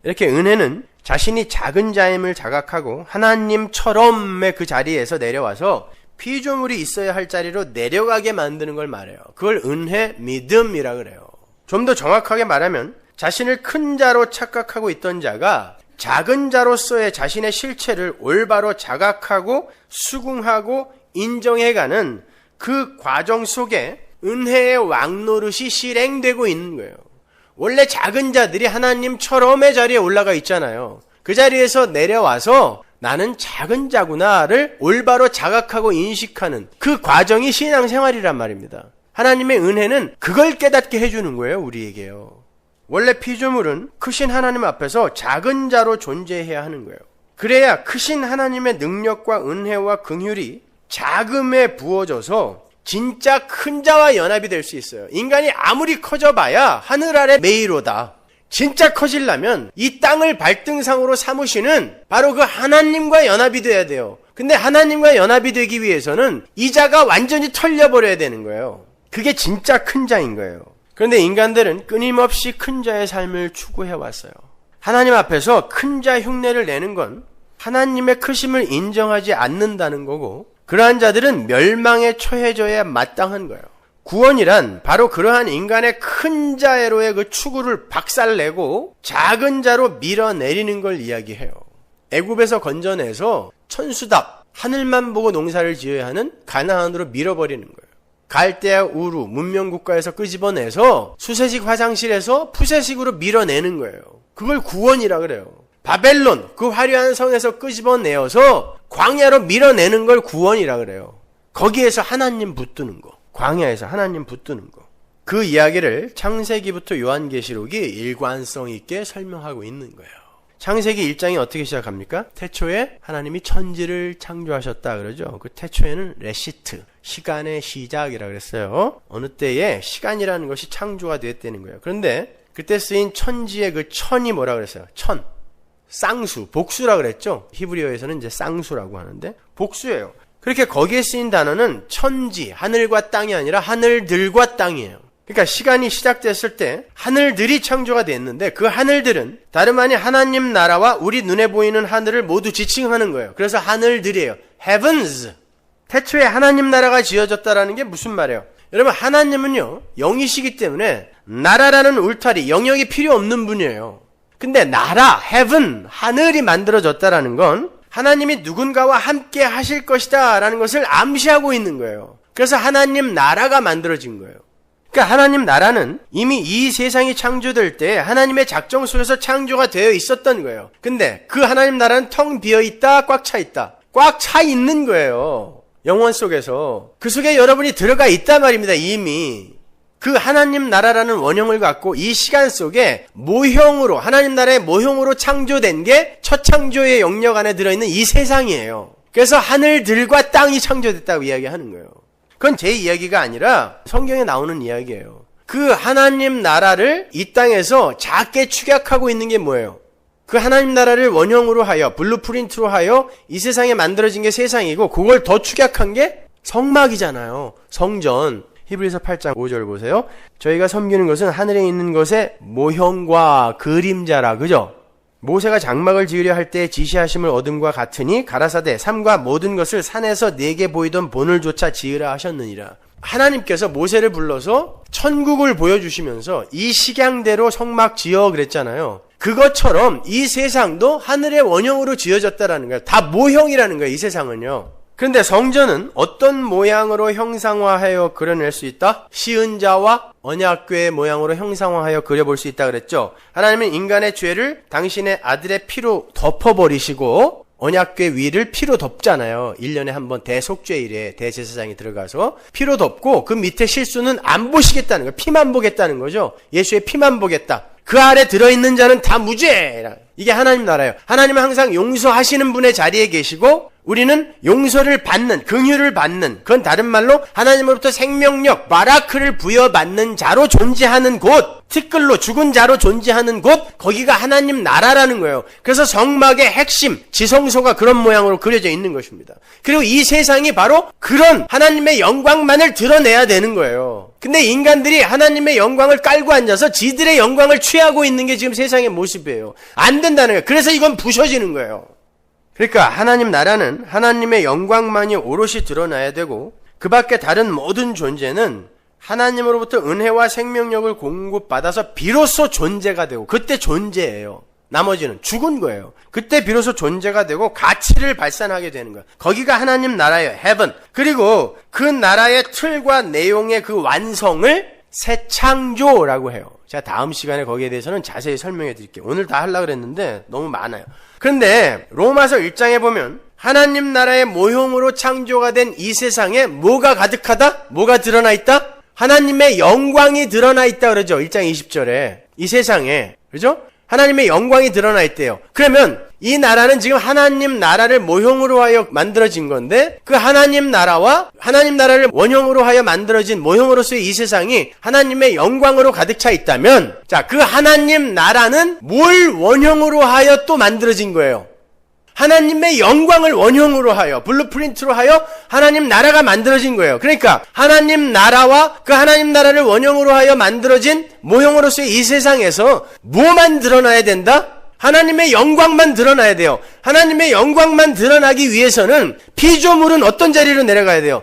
이렇게 은혜는 자신이 작은 자임을 자각하고 하나님처럼의 그 자리에서 내려와서 피조물이 있어야 할 자리로 내려가게 만드는 걸 말해요. 그걸 은혜, 믿음이라 그래요. 좀 더 정확하게 말하면 자신을 큰 자로 착각하고 있던 자가 작은 자로서의 자신의 실체를 올바로 자각하고 수긍하고 인정해가는 그 과정 속에 은혜의 왕노릇이 실행되고 있는 거예요. 원래 작은 자들이 하나님처럼의 자리에 올라가 있잖아요. 그 자리에서 내려와서 나는 작은 자구나를 올바로 자각하고 인식하는 그 과정이 신앙생활이란 말입니다. 하나님의 은혜는 그걸 깨닫게 해주는 거예요. 우리에게요. 원래 피조물은 크신 하나님 앞에서 작은 자로 존재해야 하는 거예요. 그래야 크신 하나님의 능력과 은혜와 긍휼이 작음에 부어져서 진짜 큰 자와 연합이 될 수 있어요. 인간이 아무리 커져봐야 하늘 아래 메이로다. 진짜 커지려면 이 땅을 발등상으로 삼으시는 바로 그 하나님과 연합이 돼야 돼요. 근데 하나님과 연합이 되기 위해서는 이 자가 완전히 털려버려야 되는 거예요. 그게 진짜 큰 자인 거예요. 그런데 인간들은 끊임없이 큰 자의 삶을 추구해왔어요. 하나님 앞에서 큰 자 흉내를 내는 건 하나님의 크심을 인정하지 않는다는 거고, 그러한 자들은 멸망에 처해져야 마땅한 거예요. 구원이란 바로 그러한 인간의 큰 자애로의 그 추구를 박살내고 작은 자로 밀어내리는 걸 이야기해요. 애굽에서 건져내서 천수답 하늘만 보고 농사를 지어야 하는 가나안으로 밀어버리는 거예요. 갈대아 우루 문명국가에서 끄집어내서 수세식 화장실에서 푸세식으로 밀어내는 거예요. 그걸 구원이라 그래요. 바벨론 그 화려한 성에서 끄집어내어서 광야로 밀어내는 걸 구원이라 그래요. 거기에서 하나님 붙드는 거, 광야에서 하나님 붙드는 거. 그 이야기를 창세기부터 요한계시록이 일관성 있게 설명하고 있는 거예요. 창세기 1장이 어떻게 시작합니까? 태초에 하나님이 천지를 창조하셨다 그러죠. 그 태초에는 레시트, 시간의 시작이라 그랬어요. 어느 때에 시간이라는 것이 창조가 됐다는 거예요. 그런데 그때 쓰인 천지의 그 천이 뭐라 그랬어요? 천. 쌍수, 복수라 그랬죠. 히브리어에서는 이제 쌍수라고 하는데 복수예요. 그렇게 거기에 쓰인 단어는 천지, 하늘과 땅이 아니라 하늘들과 땅이에요. 그러니까 시간이 시작됐을 때 하늘들이 창조가 됐는데 그 하늘들은 다름 아닌 하나님 나라와 우리 눈에 보이는 하늘을 모두 지칭하는 거예요. 그래서 하늘들이에요. heavens. 태초에 하나님 나라가 지어졌다라는 게 무슨 말이에요? 여러분, 하나님은요 영이시기 때문에 나라라는 울타리, 영역이 필요 없는 분이에요. 근데 나라, heaven, 하늘이 만들어졌다라는 건 하나님이 누군가와 함께 하실 것이다 라는 것을 암시하고 있는 거예요. 그래서 하나님 나라가 만들어진 거예요. 그러니까 하나님 나라는 이미 이 세상이 창조될 때 하나님의 작정 속에서 창조가 되어 있었던 거예요. 근데 그 하나님 나라는 텅 비어있다, 꽉 차 있다. 꽉 차 있는 거예요. 영원 속에서. 그 속에 여러분이 들어가 있단 말입니다. 이미. 그 하나님 나라라는 원형을 갖고 이 시간 속에 모형으로, 하나님 나라의 모형으로 창조된 게 첫 창조의 영역 안에 들어있는 이 세상이에요. 그래서 하늘들과 땅이 창조됐다고 이야기하는 거예요. 그건 제 이야기가 아니라 성경에 나오는 이야기예요. 그 하나님 나라를 이 땅에서 작게 축약하고 있는 게 뭐예요? 그 하나님 나라를 원형으로 하여, 블루프린트로 하여 이 세상에 만들어진 게 세상이고, 그걸 더 축약한 게 성막이잖아요. 성전. 히브리서 8장 5절 보세요. 저희가 섬기는 것은 하늘에 있는 것의 모형과 그림자라. 그죠? 모세가 장막을 지으려 할 때 지시하심을 얻음과 같으니 가라사대 삼가 모든 것을 산에서 내게 보이던 본을조차 지으라 하셨느니라. 하나님께서 모세를 불러서 천국을 보여주시면서 이 식양대로 성막 지어 그랬잖아요. 그것처럼 이 세상도 하늘의 원형으로 지어졌다라는 거예요. 다 모형이라는 거예요. 이 세상은요. 그런데 성전은 어떤 모양으로 형상화하여 그려낼 수 있다? 시은자와 언약궤의 모양으로 형상화하여 그려볼 수 있다 그랬죠. 하나님은 인간의 죄를 당신의 아들의 피로 덮어버리시고 언약궤 위를 피로 덮잖아요. 1년에 한 번 대속죄일에 대제사장이 들어가서 피로 덮고 그 밑에 실수는 안 보시겠다는 거예요. 피만 보겠다는 거죠. 예수의 피만 보겠다. 그 아래 들어있는 자는 다 무죄. 이게 하나님 나라예요. 하나님은 항상 용서하시는 분의 자리에 계시고 우리는 용서를 받는, 긍휼을 받는, 그건 다른 말로 하나님으로부터 생명력, 바라크를 부여받는 자로 존재하는 곳, 티끌로 죽은 자로 존재하는 곳, 거기가 하나님 나라라는 거예요. 그래서 성막의 핵심, 지성소가 그런 모양으로 그려져 있는 것입니다. 그리고 이 세상이 바로 그런 하나님의 영광만을 드러내야 되는 거예요. 근데 인간들이 하나님의 영광을 깔고 앉아서 지들의 영광을 취하고 있는 게 지금 세상의 모습이에요. 안 된다는 거예요. 그래서 이건 부서지는 거예요. 그러니까 하나님 나라는 하나님의 영광만이 오롯이 드러나야 되고 그 밖에 다른 모든 존재는 하나님으로부터 은혜와 생명력을 공급받아서 비로소 존재가 되고 그때 존재예요. 나머지는 죽은 거예요. 그때 비로소 존재가 되고 가치를 발산하게 되는 거예요. 거기가 하나님 나라예요. heaven. 그리고 그 나라의 틀과 내용의 그 완성을 새 창조라고 해요. 제가 다음 시간에 거기에 대해서는 자세히 설명해 드릴게요. 오늘 다 하려고 그랬는데 너무 많아요. 그런데 로마서 1장에 보면 하나님 나라의 모형으로 창조가 된 이 세상에 뭐가 가득하다? 뭐가 드러나 있다? 하나님의 영광이 드러나 있다 그러죠. 1장 20절에. 이 세상에. 그죠? 하나님의 영광이 드러나 있대요. 그러면 이 나라는 지금 하나님 나라를 모형으로 하여 만들어진 건데 그 하나님 나라와 하나님 나라를 원형으로 하여 만들어진 모형으로서의 이 세상이 하나님의 영광으로 가득 차 있다면 자, 그 하나님 나라는 뭘 원형으로 하여 또 만들어진 거예요? 하나님의 영광을 원형으로 하여 블루프린트로 하여 하나님 나라가 만들어진 거예요. 그러니까 하나님 나라와 그 하나님 나라를 원형으로 하여 만들어진 모형으로서의 이 세상에서 뭐만 드러나야 된다? 하나님의 영광만 드러나야 돼요. 하나님의 영광만 드러나기 위해서는 피조물은 어떤 자리로 내려가야 돼요?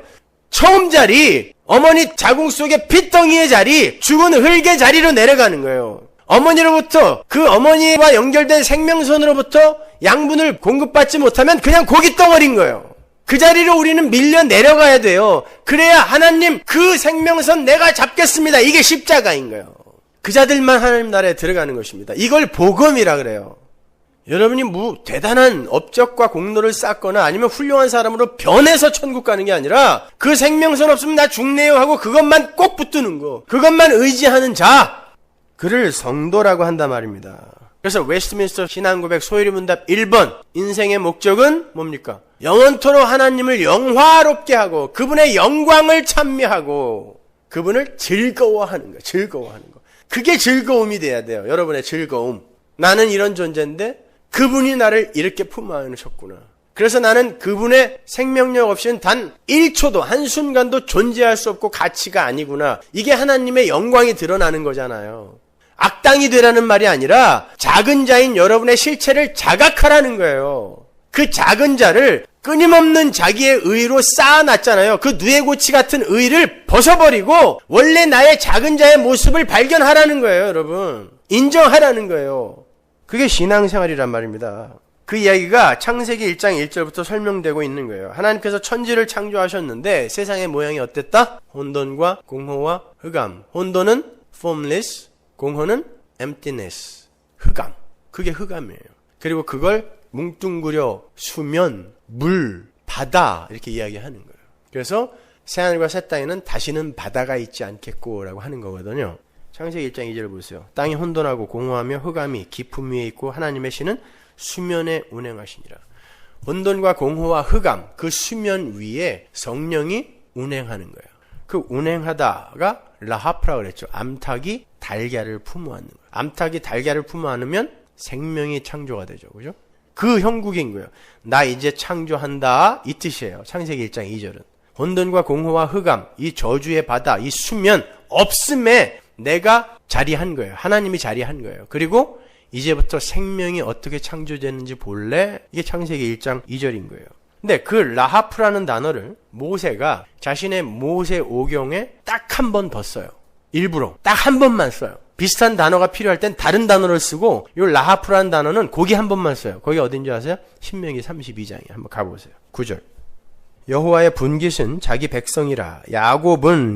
처음 자리, 어머니 자궁 속의 핏덩이의 자리, 죽은 흙의 자리로 내려가는 거예요. 어머니로부터 그 어머니와 연결된 생명선으로부터 양분을 공급받지 못하면 그냥 고기 덩어리인 거예요. 그 자리로 우리는 밀려 내려가야 돼요. 그래야 하나님 그 생명선 내가 잡겠습니다. 이게 십자가인 거예요. 그 자들만 하나님 나라에 들어가는 것입니다. 이걸 복음이라 그래요. 여러분이 대단한 업적과 공로를 쌓거나 아니면 훌륭한 사람으로 변해서 천국 가는 게 아니라 그 생명선 없으면 나 죽네요 하고 그것만 꼭 붙드는 거, 그것만 의지하는 자, 그를 성도라고 한단 말입니다. 그래서 웨스트민스터 신앙고백 소요리문답 1번 인생의 목적은 뭡니까? 영원토록 하나님을 영화롭게 하고 그분의 영광을 찬미하고 그분을 즐거워하는 거예요. 즐거워하는 거. 그게 즐거움이 돼야 돼요. 여러분의 즐거움. 나는 이런 존재인데 그분이 나를 이렇게 품어 안으셨구나. 그래서 나는 그분의 생명력 없이는 단 1초도 한순간도 존재할 수 없고 가치가 아니구나. 이게 하나님의 영광이 드러나는 거잖아요. 악당이 되라는 말이 아니라 작은 자인 여러분의 실체를 자각하라는 거예요. 그 작은 자를 끊임없는 자기의 의로 쌓아놨잖아요. 그 누에고치 같은 의를 벗어버리고 원래 나의 작은 자의 모습을 발견하라는 거예요. 여러분, 인정하라는 거예요. 그게 신앙생활이란 말입니다. 그 이야기가 창세기 1장 1절부터 설명되고 있는 거예요. 하나님께서 천지를 창조하셨는데 세상의 모양이 어땠다? 혼돈과 공허와 흑암. 혼돈은 formless, 공허는 emptiness, 흑암. 그게 흑암이에요. 그리고 그걸 뭉뚱그려 수면, 물, 바다 이렇게 이야기하는 거예요. 그래서 새하늘과 새 땅에는 다시는 바다가 있지 않겠고 라고 하는 거거든요. 창세기 1장 2절 보세요. 땅이 혼돈하고 공허하며 흑암이 깊음 위에 있고 하나님의 신은 수면에 운행하시니라. 혼돈과 공허와 흑암, 그 수면 위에 성령이 운행하는 거예요. 그 운행하다가 라하프라 그랬죠. 암탉이 달걀을 품어 안는 거예요. 암탉이 달걀을 품어 안으면 생명이 창조가 되죠. 그죠? 그 형국인 거예요. 나 이제 창조한다 이 뜻이에요. 창세기 1장 2절은. 혼돈과 공허와 흑암, 이 저주의 바다, 이 수면 없음에 내가 자리한 거예요. 하나님이 자리한 거예요. 그리고 이제부터 생명이 어떻게 창조되는지 볼래? 이게 창세기 1장 2절인 거예요. 근데 그 라하프라는 단어를 모세가 자신의 모세 오경에 딱 한 번 더 써요. 일부러 딱 한 번만 써요. 비슷한 단어가 필요할 땐 다른 단어를 쓰고 이 라하프라는 단어는 거기 한 번만 써요. 거기 어딘지 아세요? 신명기 32장에 한번 가보세요. 9절. 여호와의 분깃은 자기 백성이라. 야곱은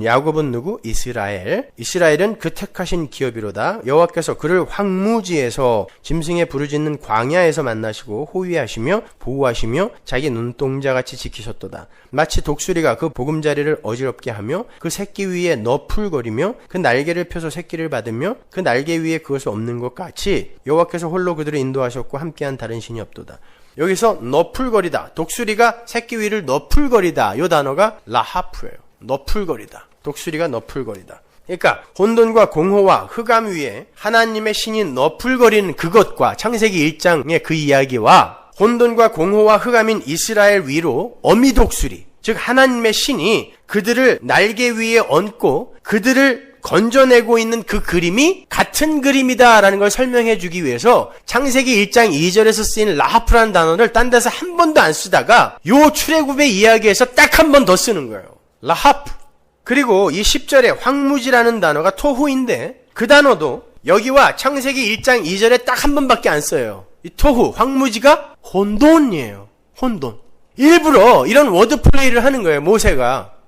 누구? 이스라엘은 그 택하신 기업이로다. 여호와께서 그를 황무지에서 짐승의 부르짖는 광야에서 만나시고 호위하시며 보호하시며 자기 눈동자같이 지키셨도다. 마치 독수리가 그 보금자리를 어지럽게 하며 그 새끼 위에 너풀거리며 그 날개를 펴서 새끼를 받으며 그 날개 위에 그것을 엎는 것 같이 여호와께서 홀로 그들을 인도하셨고 함께한 다른 신이 없도다. 여기서 너풀거리다. 독수리가 새끼 위를 너풀거리다. 이 단어가 라하프예요. 너풀거리다. 독수리가 너풀거리다. 그러니까 혼돈과 공허와 흑암 위에 하나님의 신이 너풀거리는 그것과 창세기 1장의 그 이야기와 혼돈과 공허와 흑암인 이스라엘 위로 어미독수리, 즉 하나님의 신이 그들을 날개 위에 얹고 그들을 건져내고 있는 그 그림이 같은 그림이다라는 걸 설명해 주기 위해서 창세기 1장 2절에서 쓰인 라하프라는 단어를 딴 데서 한 번도 안 쓰다가 요 출애굽의 이야기에서 딱 한 번 더 쓰는 거예요. 라하프. 그리고 이 10절에 황무지라는 단어가 토후인데 그 단어도 여기와 창세기 1장 2절에 딱 한 번밖에 안 써요. 이 토후, 황무지가 혼돈이에요. 혼돈. 일부러 이런 워드 플레이를 하는 거예요.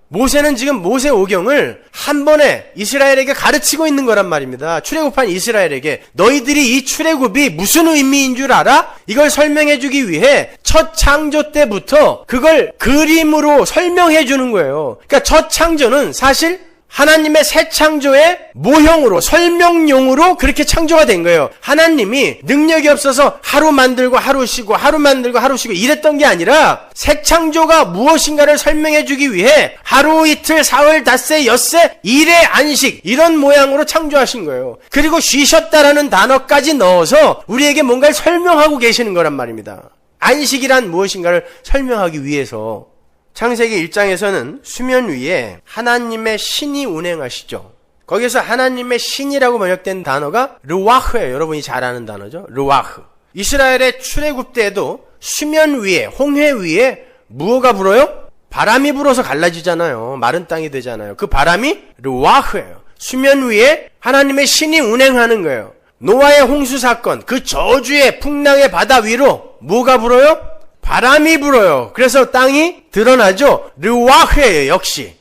모세는 지금 모세오경을 한 번에 이스라엘에게 가르치고 있는 거란 말입니다. 출애굽한 이스라엘에게 너희들이 이 출애굽이 무슨 의미인 줄 알아? 이걸 설명해 주기 위해 첫 창조 때부터 그걸 그림으로 설명해 주는 거예요. 그러니까 첫 창조는 사실 하나님의 새 창조의 모형으로, 설명용으로 그렇게 창조가 된 거예요. 하나님이 능력이 없어서 하루 만들고 하루 쉬고 하루 만들고 하루 쉬고 이랬던 게 아니라 새 창조가 무엇인가를 설명해 주기 위해 하루 이틀 사흘 닷새 엿새 일의 안식 이런 모양으로 창조하신 거예요. 그리고 쉬셨다라는 단어까지 넣어서 우리에게 뭔가를 설명하고 계시는 거란 말입니다. 안식이란 무엇인가를 설명하기 위해서 창세기 1장에서는 수면 위에 하나님의 신이 운행하시죠. 거기서 하나님의 신이라고 번역된 단어가 르와흐예요. 여러분이 잘 아는 단어죠. 르와흐. 이스라엘의 출애굽 때에도 수면 위에, 홍해 위에 무엇가 불어요? 바람이 불어서 갈라지잖아요. 마른 땅이 되잖아요. 그 바람이 르와흐예요. 수면 위에 하나님의 신이 운행하는 거예요. 노아의 홍수 사건, 그 저주의 풍랑의 바다 위로 뭐가 불어요? 바람이 불어요. 그래서 땅이 드러나죠. 르와흐예요. 역시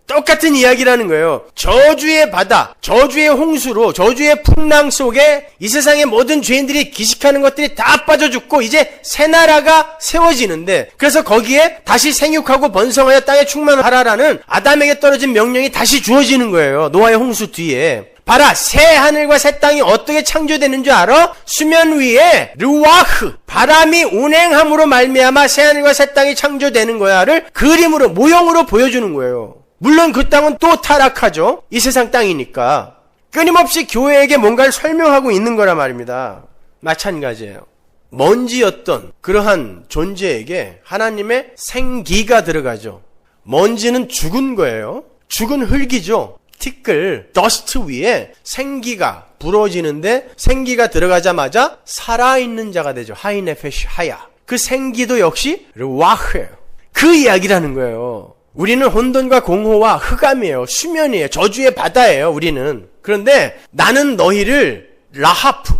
똑같은 이야기라는 거예요. 저주의 바다, 저주의 홍수로, 저주의 풍랑 속에 이 세상의 모든 죄인들이 기식하는 것들이 다 빠져 죽고 이제 새 나라가 세워지는데, 그래서 거기에 다시 생육하고 번성하여 땅에 충만하라라는 아담에게 떨어진 명령이 다시 주어지는 거예요. 노아의 홍수 뒤에. 봐라, 새 하늘과 새 땅이 어떻게 창조되는 줄 알아? 수면 위에 르와흐, 바람이 운행함으로 말미암아 새 하늘과 새 땅이 창조되는 거야를 그림으로, 모형으로 보여주는 거예요. 물론 그 땅은 또 타락하죠. 이 세상 땅이니까. 끊임없이 교회에게 뭔가를 설명하고 있는 거란 말입니다. 마찬가지예요. 먼지였던 그러한 존재에게 하나님의 생기가 들어가죠. 먼지는 죽은 거예요. 죽은 흙이죠. 티끌, 더스트 위에 생기가 불어지는데 생기가 들어가자마자 살아있는 자가 되죠. 하이네페시 하야. 그 생기도 역시 르와흐예요. 그 이야기라는 거예요. 우리는 혼돈과 공허와 흑암이에요. 수면이에요. 저주의 바다예요. 우리는. 그런데 나는 너희를 라하프,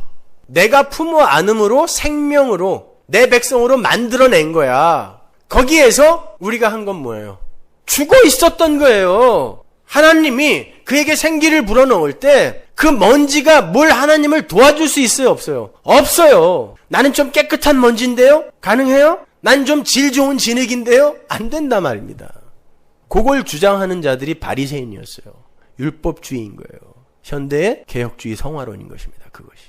내가 품어 안음으로 생명으로 내 백성으로 만들어낸 거야. 거기에서 우리가 한 건 뭐예요? 죽어 있었던 거예요. 하나님이 그에게 생기를 불어넣을 때 그 먼지가 뭘 하나님을 도와줄 수 있어요? 없어요? 없어요. 나는 좀 깨끗한 먼지인데요? 가능해요? 난 좀 질 좋은 진흙인데요? 안 된단 말입니다. 그걸 주장하는 자들이 바리새인이었어요. 율법주의인 거예요. 현대의 개혁주의 성화론인 것입니다. 그것이.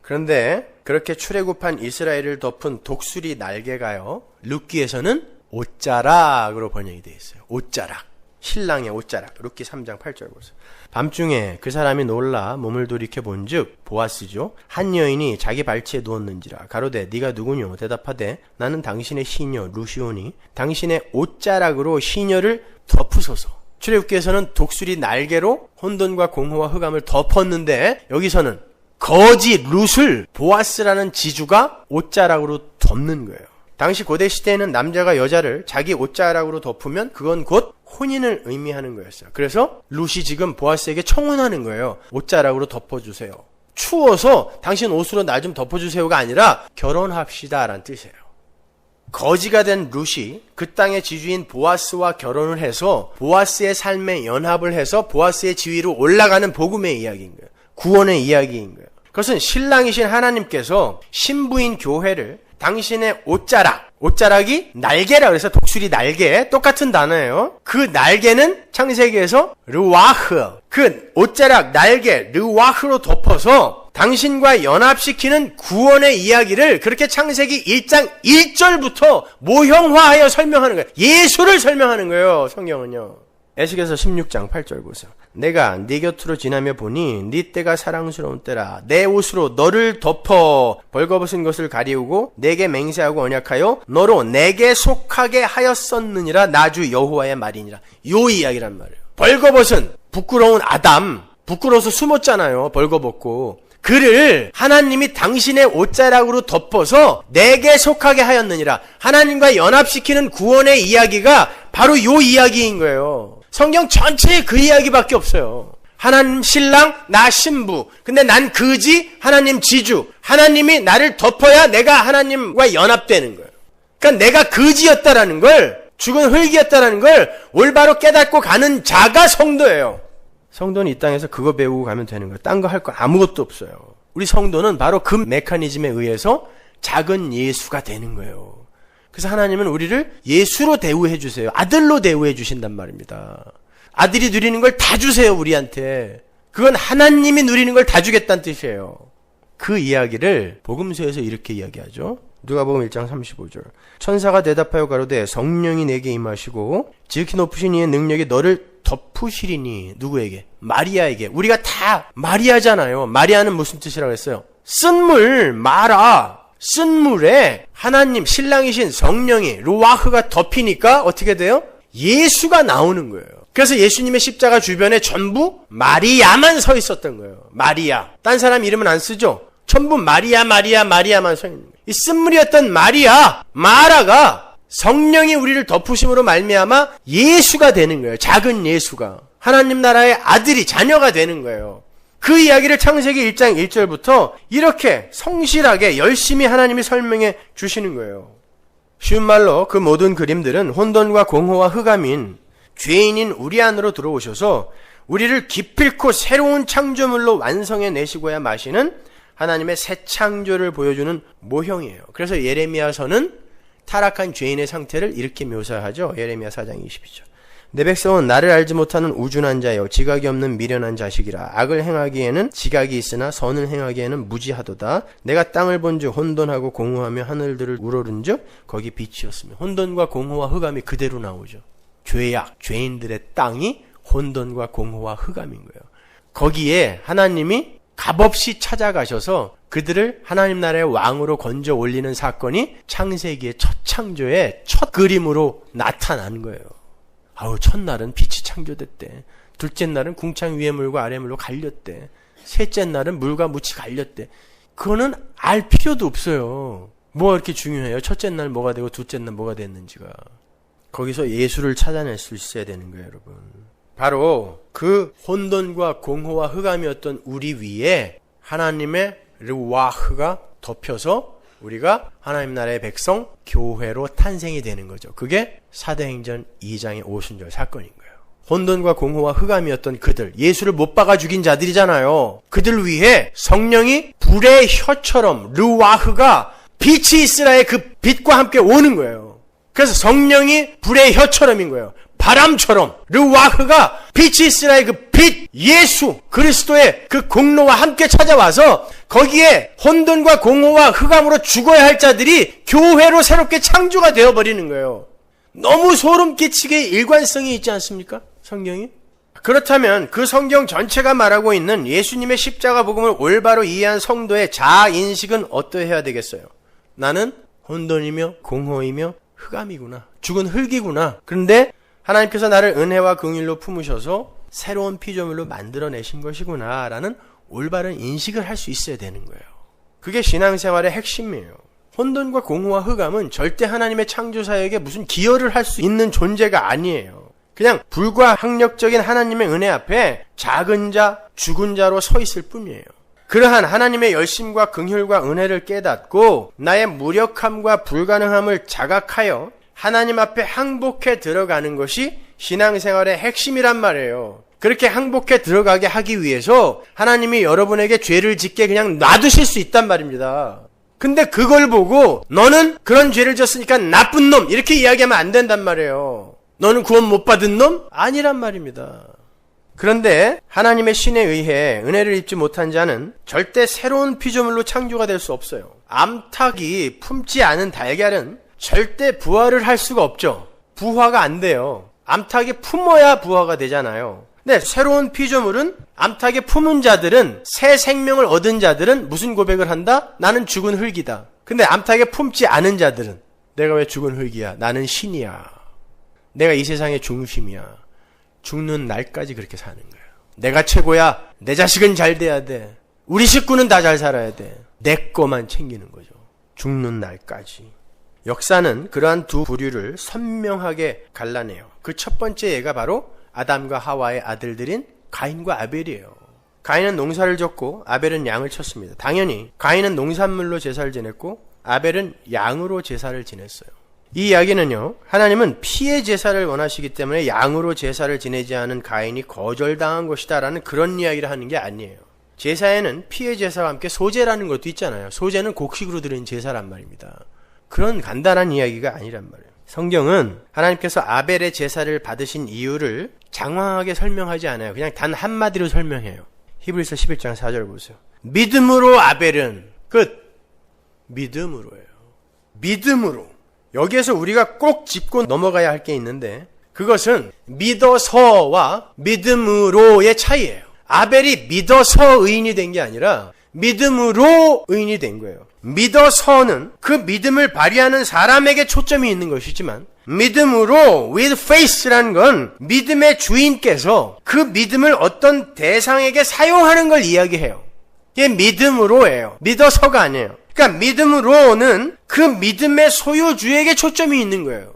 그런데 그렇게 출애굽한 이스라엘을 덮은 독수리 날개가요, 룻기에서는 옷자락으로 번역이 되어 있어요. 옷자락. 신랑의 옷자락. 룻기 3장 8절 보세요. 밤중에 그 사람이 놀라 몸을 돌이켜 본즉 보아스죠. 한 여인이 자기 발치에 누웠는지라. 가로되 네가 누구뇨? 대답하되 나는 당신의 시녀 루시오니 당신의 옷자락으로 시녀를 덮으소서. 출애굽기에서는 독수리 날개로 혼돈과 공허와 흑암을 덮었는데 여기서는 거지 룻을 보아스라는 지주가 옷자락으로 덮는 거예요. 당시 고대 시대에는 남자가 여자를 자기 옷자락으로 덮으면 그건 곧 혼인을 의미하는 거였어요. 그래서 룻이 지금 보아스에게 청혼하는 거예요. 옷자락으로 덮어주세요. 추워서 당신 옷으로 나 좀 덮어주세요가 아니라 결혼합시다 라는 뜻이에요. 거지가 된 룻이 그 땅의 지주인 보아스와 결혼을 해서 보아스의 삶에 연합을 해서 보아스의 지위로 올라가는 복음의 이야기인 거예요. 구원의 이야기인 거예요. 그것은 신랑이신 하나님께서 신부인 교회를 당신의 옷자락이 날개라 그래서 독수리 날개, 똑같은 단어예요. 그 날개는 창세기에서 르와흐, 그 옷자락 날개 르와흐로 덮어서 당신과 연합시키는 구원의 이야기를 그렇게 창세기 1장 1절부터 모형화하여 설명하는 거예요. 예수를 설명하는 거예요. 성경은요. 에스겔서 16장 8절 보세요. 내가 네 곁으로 지나며 보니 네 때가 사랑스러운 때라. 내 옷으로 너를 덮어 벌거벗은 것을 가리우고 내게 맹세하고 언약하여 너로 내게 속하게 하였었느니라. 나주 여호와의 말이니라. 요 이야기란 말이에요. 벌거벗은 부끄러운 아담, 부끄러워서 숨었잖아요. 벌거벗고. 그를 하나님이 당신의 옷자락으로 덮어서 내게 속하게 하였느니라. 하나님과 연합시키는 구원의 이야기가 바로 요 이야기인 거예요. 성경 전체에 그 이야기밖에 없어요. 하나님 신랑, 나 신부. 근데 난 그지, 하나님 지주. 하나님이 나를 덮어야 내가 하나님과 연합되는 거예요. 그러니까 내가 그지였다라는 걸, 죽은 흙이었다라는 걸 올바로 깨닫고 가는 자가 성도예요. 성도는 이 땅에서 그거 배우고 가면 되는 거예요. 딴 거 할 거 아무것도 없어요. 우리 성도는 바로 그 메커니즘에 의해서 작은 예수가 되는 거예요. 그래서 하나님은 우리를 예수로 대우해 주세요. 아들로 대우해 주신단 말입니다. 아들이 누리는 걸 다 주세요, 우리한테. 그건 하나님이 누리는 걸 다 주겠다는 뜻이에요. 그 이야기를 복음서에서 이렇게 이야기하죠. 누가복음 1장 35절. 천사가 대답하여 가로되 성령이 내게 임하시고 지극히 높으신 이의 능력이 너를 덮으시리니. 누구에게? 마리아에게. 우리가 다 마리아잖아요. 마리아는 무슨 뜻이라고 했어요? 쓴 물, 마라. 쓴 물에 하나님 신랑이신 성령이 루아흐가 덮이니까 어떻게 돼요? 예수가 나오는 거예요. 그래서 예수님의 십자가 주변에 전부 마리아만 서 있었던 거예요. 마리아. 딴 사람 이름은 안 쓰죠? 전부 마리아만 서 있는 거예요. 이 쓴물이었던 마라가 성령이 우리를 덮으심으로 말미암아 예수가 되는 거예요. 작은 예수가. 하나님 나라의 아들이, 자녀가 되는 거예요. 그 이야기를 창세기 1장 1절부터 이렇게 성실하게 열심히 하나님이 설명해 주시는 거예요. 쉬운 말로 그 모든 그림들은 혼돈과 공허와 흑암인 죄인인 우리 안으로 들어오셔서 우리를 기필코 새로운 창조물로 완성해 내시고야 마시는 하나님의 새 창조를 보여주는 모형이에요. 그래서 예레미야서는 타락한 죄인의 상태를 이렇게 묘사하죠. 예레미야 4장 22절. 내 백성은 나를 알지 못하는 우준한 자여 지각이 없는 미련한 자식이라. 악을 행하기에는 지각이 있으나 선을 행하기에는 무지하도다. 내가 땅을 본즉 혼돈하고 공허하며 하늘들을 우러른즉 거기 빛이었으며. 혼돈과 공허와 흑암이 그대로 나오죠. 죄악, 죄인들의 땅이 혼돈과 공허와 흑암인 거예요. 거기에 하나님이 값없이 찾아가셔서 그들을 하나님 나라의 왕으로 건져 올리는 사건이 창세기의 첫 창조의 첫 그림으로 나타난 거예요. 첫날은 빛이 창조됐대. 둘째 날은 궁창 위의 물과 아래 물로 갈렸대. 셋째 날은 물과 묻이 갈렸대. 그거는 알 필요도 없어요. 뭐가 이렇게 중요해요? 첫째 날 뭐가 되고 둘째 날 뭐가 됐는지가. 거기서 예수를 찾아낼 수 있어야 되는 거예요, 여러분. 바로 그 혼돈과 공허와 흑암이었던 우리 위에 하나님의 르와흐가 덮여서 우리가 하나님 나라의 백성, 교회로 탄생이 되는 거죠. 그게 사도행전 2장의 오순절 사건인 거예요. 혼돈과 공허와 흑암이었던 그들, 예수를 못 박아 죽인 자들이잖아요. 그들 위해 성령이 불의 혀처럼 르와흐가 빛이 있으라의 그 빛과 함께 오는 거예요. 그래서 성령이 불의 혀처럼인 거예요. 바람처럼 르와흐가 빛이 있으라의 그 빛, 예수 그리스도의 그 공로와 함께 찾아와서 거기에 혼돈과 공허와 흑암으로 죽어야 할 자들이 교회로 새롭게 창조가 되어버리는 거예요. 너무 소름 끼치게 일관성이 있지 않습니까? 성경이? 그렇다면 그 성경 전체가 말하고 있는 예수님의 십자가 복음을 올바로 이해한 성도의 자아인식은 어떠해야 되겠어요? 나는 혼돈이며 공허이며 흑암이구나. 죽은 흙이구나. 그런데 하나님께서 나를 은혜와 긍휼로 품으셔서 새로운 피조물로 만들어내신 것이구나 라는 올바른 인식을 할 수 있어야 되는 거예요. 그게 신앙생활의 핵심이에요. 혼돈과 공허와 흑암은 절대 하나님의 창조사역에 무슨 기여를 할 수 있는 존재가 아니에요. 그냥 불가항력적인 하나님의 은혜 앞에 작은 자, 죽은 자로 서 있을 뿐이에요. 그러한 하나님의 열심과 긍휼과 은혜를 깨닫고 나의 무력함과 불가능함을 자각하여 하나님 앞에 항복해 들어가는 것이 신앙생활의 핵심이란 말이에요. 그렇게 항복해 들어가게 하기 위해서 하나님이 여러분에게 죄를 짓게 그냥 놔두실 수 있단 말입니다. 근데 그걸 보고 너는 그런 죄를 졌으니까 나쁜 놈 이렇게 이야기하면 안 된단 말이에요. 너는 구원 못 받은 놈? 아니란 말입니다. 그런데 하나님의 신에 의해 은혜를 입지 못한 자는 절대 새로운 피조물로 창조가 될 수 없어요. 암탉이 품지 않은 달걀은 절대 부화를 할 수가 없죠. 부화가 안 돼요. 암탉이 품어야 부화가 되잖아요. 근데 새로운 피조물은 암탉에 품은 자들은, 새 생명을 얻은 자들은 무슨 고백을 한다? 나는 죽은 흙이다. 근데 암탉에 품지 않은 자들은 내가 왜 죽은 흙이야? 나는 신이야. 내가 이 세상의 중심이야. 죽는 날까지 그렇게 사는 거예요. 내가 최고야. 내 자식은 잘 돼야 돼. 우리 식구는 다 잘 살아야 돼. 내 거만 챙기는 거죠. 죽는 날까지. 역사는 그러한 두 부류를 선명하게 갈라내요. 그 첫 번째 예가 바로 아담과 하와의 아들들인 가인과 아벨이에요. 가인은 농사를 졌고 아벨은 양을 쳤습니다. 당연히 가인은 농산물로 제사를 지냈고 아벨은 양으로 제사를 지냈어요. 이 이야기는요, 하나님은 피의 제사를 원하시기 때문에 양으로 제사를 지내지 않은 가인이 거절당한 것이다 라는 그런 이야기를 하는 게 아니에요. 제사에는 피의 제사와 함께 소제라는 것도 있잖아요. 소제는 곡식으로 드린 제사란 말입니다. 그런 간단한 이야기가 아니란 말이에요. 성경은 하나님께서 아벨의 제사를 받으신 이유를 장황하게 설명하지 않아요. 그냥 단 한마디로 설명해요. 히브리서 11장 4절 보세요. 믿음으로 아벨은 끝. 믿음으로예요. 믿음으로. 여기에서 우리가 꼭 짚고 넘어가야 할 게 있는데 그것은 믿어서와 믿음으로의 차이예요. 아벨이 믿어서 의인이 된 게 아니라 믿음으로 의인이 된 거예요. 믿어서는 그 믿음을 발휘하는 사람에게 초점이 있는 것이지만 믿음으로 with faith라는 건 믿음의 주인께서 그 믿음을 어떤 대상에게 사용하는 걸 이야기해요. 이게 믿음으로예요. 믿어서가 아니에요. 그러니까 믿음으로는 그 믿음의 소유주에게 초점이 있는 거예요.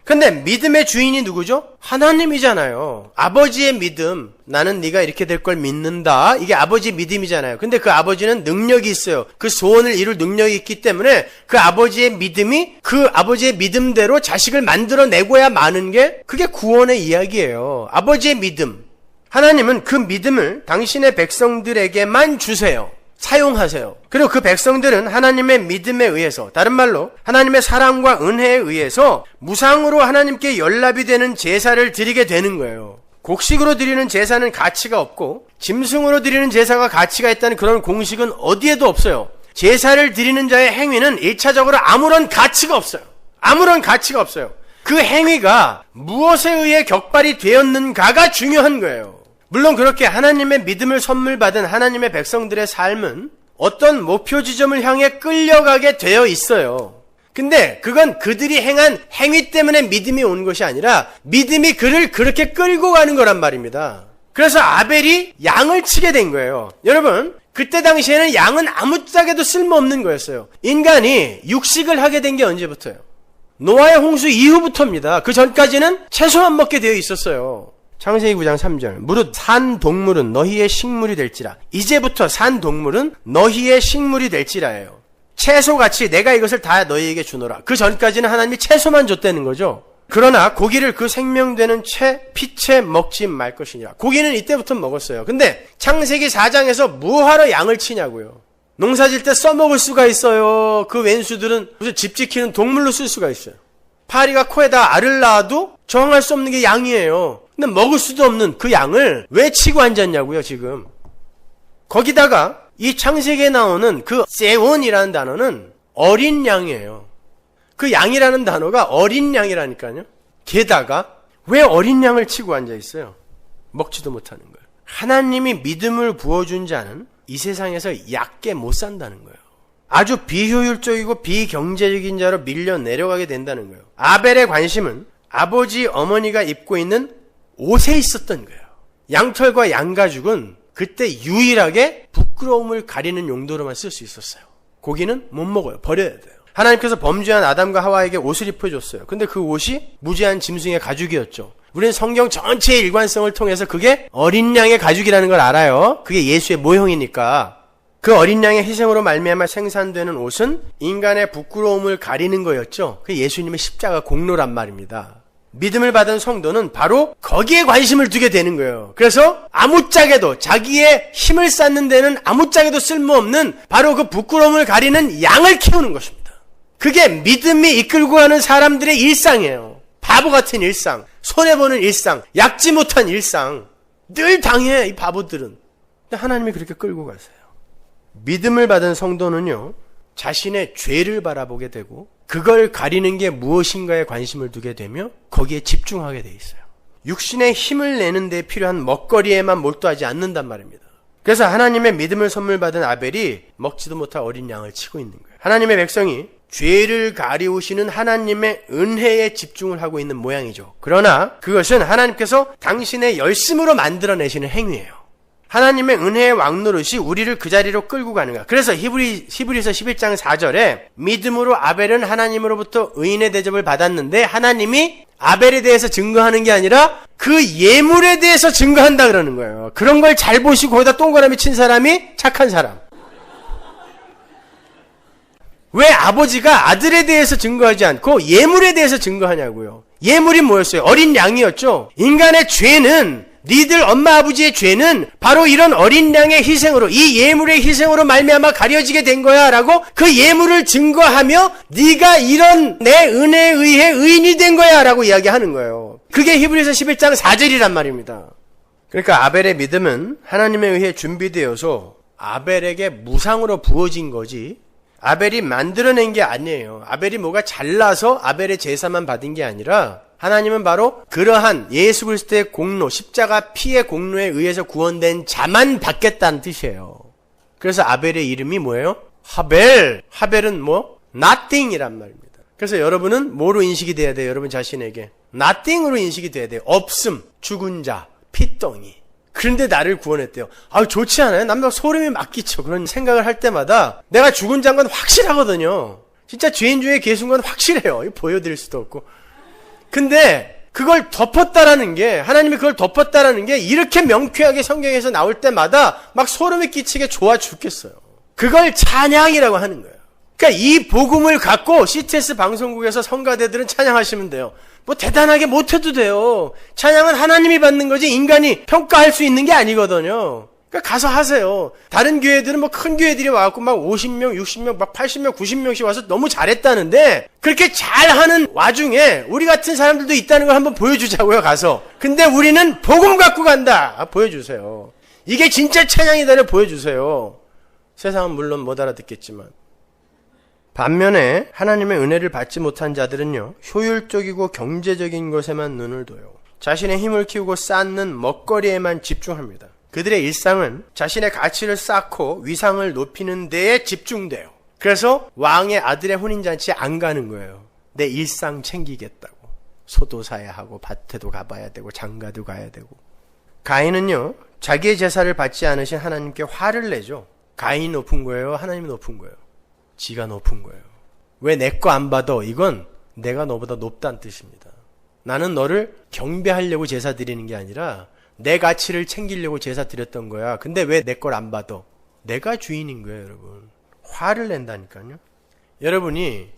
근데 믿음의 주인이 누구죠? 하나님이잖아요. 아버지의 믿음. 나는 네가 이렇게 될 걸 믿는다. 이게 아버지의 믿음이잖아요. 근데 그 아버지는 능력이 있어요. 그 소원을 이룰 능력이 있기 때문에 그 아버지의 믿음이 그 아버지의 믿음대로 자식을 만들어내고야 마는 게 그게 구원의 이야기예요. 아버지의 믿음. 하나님은 그 믿음을 당신의 백성들에게만 주세요. 사용하세요. 그리고 그 백성들은 하나님의 믿음에 의해서, 다른 말로 하나님의 사랑과 은혜에 의해서 무상으로 하나님께 연합이 되는 제사를 드리게 되는 거예요. 곡식으로 드리는 제사는 가치가 없고 짐승으로 드리는 제사가 가치가 있다는 그런 공식은 어디에도 없어요. 제사를 드리는 자의 행위는 1차적으로 아무런 가치가 없어요. 아무런 가치가 없어요. 그 행위가 무엇에 의해 격발이 되었는가가 중요한 거예요. 물론 그렇게 하나님의 믿음을 선물 받은 하나님의 백성들의 삶은 어떤 목표 지점을 향해 끌려가게 되어 있어요. 근데 그건 그들이 행한 행위 때문에 믿음이 온 것이 아니라 믿음이 그를 그렇게 끌고 가는 거란 말입니다. 그래서 아벨이 양을 치게 된 거예요. 여러분, 그때 당시에는 양은 아무짝에도 쓸모없는 거였어요. 인간이 육식을 하게 된 게 언제부터예요? 노아의 홍수 이후부터입니다. 그 전까지는 채소만 먹게 되어 있었어요. 창세기 9장 3절. 무릇 산 동물은 너희의 식물이 될지라. 이제부터 산 동물은 너희의 식물이 될지라예요. 채소같이 내가 이것을 다 너희에게 주노라. 그 전까지는 하나님이 채소만 줬다는 거죠. 그러나 고기를 그 생명되는 피채 먹지 말 것이니라. 고기는 이때부터 먹었어요. 근데 창세기 4장에서 뭐하러 양을 치냐고요. 농사질 때 써먹을 수가 있어요. 그 왼수들은 무슨 집 지키는 동물로 쓸 수가 있어요. 파리가 코에다 알을 낳아도 저항할 수 없는 게 양이에요. 근데 먹을 수도 없는 그 양을 왜 치고 앉았냐고요, 지금. 거기다가 이 창세기에 나오는 그 세온이라는 단어는 어린 양이에요. 그 양이라는 단어가 어린 양이라니까요. 게다가 왜 어린 양을 치고 앉아 있어요? 먹지도 못하는 거예요. 하나님이 믿음을 부어준 자는 이 세상에서 얕게 못 산다는 거예요. 아주 비효율적이고 비경제적인 자로 밀려 내려가게 된다는 거예요. 아벨의 관심은 아버지 어머니가 입고 있는 옷에 있었던 거예요. 양털과 양가죽은 그때 유일하게 부끄러움을 가리는 용도로만 쓸 수 있었어요. 고기는 못 먹어요. 버려야 돼요. 하나님께서 범죄한 아담과 하와에게 옷을 입혀줬어요. 근데 그 옷이 무죄한 짐승의 가죽이었죠. 우리는 성경 전체의 일관성을 통해서 그게 어린 양의 가죽이라는 걸 알아요. 그게 예수의 모형이니까. 그 어린 양의 희생으로 말미암아 생산되는 옷은 인간의 부끄러움을 가리는 거였죠. 그 예수님의 십자가 공로란 말입니다. 믿음을 받은 성도는 바로 거기에 관심을 두게 되는 거예요. 그래서 아무짝에도 자기의 힘을 쌓는 데는 아무짝에도 쓸모없는 바로 그 부끄러움을 가리는 양을 키우는 것입니다. 그게 믿음이 이끌고 가는 사람들의 일상이에요. 바보 같은 일상, 손해보는 일상, 얕지 못한 일상. 늘 당해, 이 바보들은. 근데 하나님이 그렇게 끌고 가세요. 믿음을 받은 성도는요, 자신의 죄를 바라보게 되고 그걸 가리는 게 무엇인가에 관심을 두게 되며 거기에 집중하게 돼 있어요. 육신의 힘을 내는 데 필요한 먹거리에만 몰두하지 않는단 말입니다. 그래서 하나님의 믿음을 선물 받은 아벨이 먹지도 못할 어린 양을 치고 있는 거예요. 하나님의 백성이 죄를 가리우시는 하나님의 은혜에 집중을 하고 있는 모양이죠. 그러나 그것은 하나님께서 당신의 열심으로 만들어내시는 행위예요. 하나님의 은혜의 왕노릇이 우리를 그 자리로 끌고 가는 거야. 그래서 히브리서 11장 4절에 믿음으로 아벨은 하나님으로부터 의인의 대접을 받았는데 하나님이 아벨에 대해서 증거하는 게 아니라 그 예물에 대해서 증거한다 그러는 거예요. 그런 걸 잘 보시고 거기다 동그라미 친 사람이 착한 사람. 왜 아버지가 아들에 대해서 증거하지 않고 예물에 대해서 증거하냐고요. 예물이 뭐였어요? 어린 양이었죠. 인간의 죄는, 니들 엄마 아버지의 죄는 바로 이런 어린 양의 희생으로, 이 예물의 희생으로 말미암아 가려지게 된 거야 라고 그 예물을 증거하며 네가 이런 내 은혜에 의해 의인이 된 거야 라고 이야기하는 거예요. 그게 히브리서 11장 4절이란 말입니다. 그러니까 아벨의 믿음은 하나님에 의해 준비되어서 아벨에게 무상으로 부어진 거지 아벨이 만들어낸 게 아니에요. 아벨이 뭐가 잘나서 아벨의 제사만 받은 게 아니라 하나님은 바로 그러한 예수 그리스도의 공로, 십자가 피의 공로에 의해서 구원된 자만 받겠다는 뜻이에요. 그래서 아벨의 이름이 뭐예요? 하벨. 하벨은 뭐? nothing이란 말입니다. 그래서 여러분은 뭐로 인식이 돼야 돼요? 여러분 자신에게. nothing으로 인식이 돼야 돼요. 없음, 죽은 자, 피덩이. 그런데 나를 구원했대요. 아, 좋지 않아요? 남자 소름이 막 끼쳐. 그런 생각을 할 때마다 내가 죽은 자인 건 확실하거든요. 진짜 죄인 중에 계신 건 확실해요. 보여드릴 수도 없고. 근데 그걸 덮었다라는 게, 하나님이 그걸 덮었다라는 게 이렇게 명쾌하게 성경에서 나올 때마다 막 소름이 끼치게 좋아 죽겠어요. 그걸 찬양이라고 하는 거예요. 그러니까 이 복음을 갖고 CTS 방송국에서 성가대들은 찬양하시면 돼요. 뭐 대단하게 못해도 돼요. 찬양은 하나님이 받는 거지 인간이 평가할 수 있는 게 아니거든요. 그러니까 가서 하세요. 다른 교회들은 뭐 큰 교회들이 와갖고 막 50명, 60명, 막 80명, 90명씩 와서 너무 잘했다는데 그렇게 잘하는 와중에 우리 같은 사람들도 있다는 걸 한번 보여주자고요, 가서. 근데 우리는 복음 갖고 간다. 보여주세요. 이게 진짜 찬양이다를 보여주세요. 세상은 물론 못 알아듣겠지만. 반면에 하나님의 은혜를 받지 못한 자들은요, 효율적이고 경제적인 것에만 눈을 둬요. 자신의 힘을 키우고 쌓는 먹거리에만 집중합니다. 그들의 일상은 자신의 가치를 쌓고 위상을 높이는 데에 집중돼요. 그래서 왕의 아들의 혼인잔치에 안 가는 거예요. 내 일상 챙기겠다고. 소도 사야 하고 밭에도 가봐야 되고 장가도 가야 되고. 가인은요, 자기의 제사를 받지 않으신 하나님께 화를 내죠. 가인이 높은 거예요? 하나님이 높은 거예요? 지가 높은 거예요. 왜 내 거 안 받아? 이건 내가 너보다 높다는 뜻입니다. 나는 너를 경배하려고 제사 드리는 게 아니라 내 가치를 챙기려고 제사 드렸던 거야. 근데 왜 내 걸 안 받아? 내가 주인인 거예요, 여러분. 화를 낸다니까요. 여러분이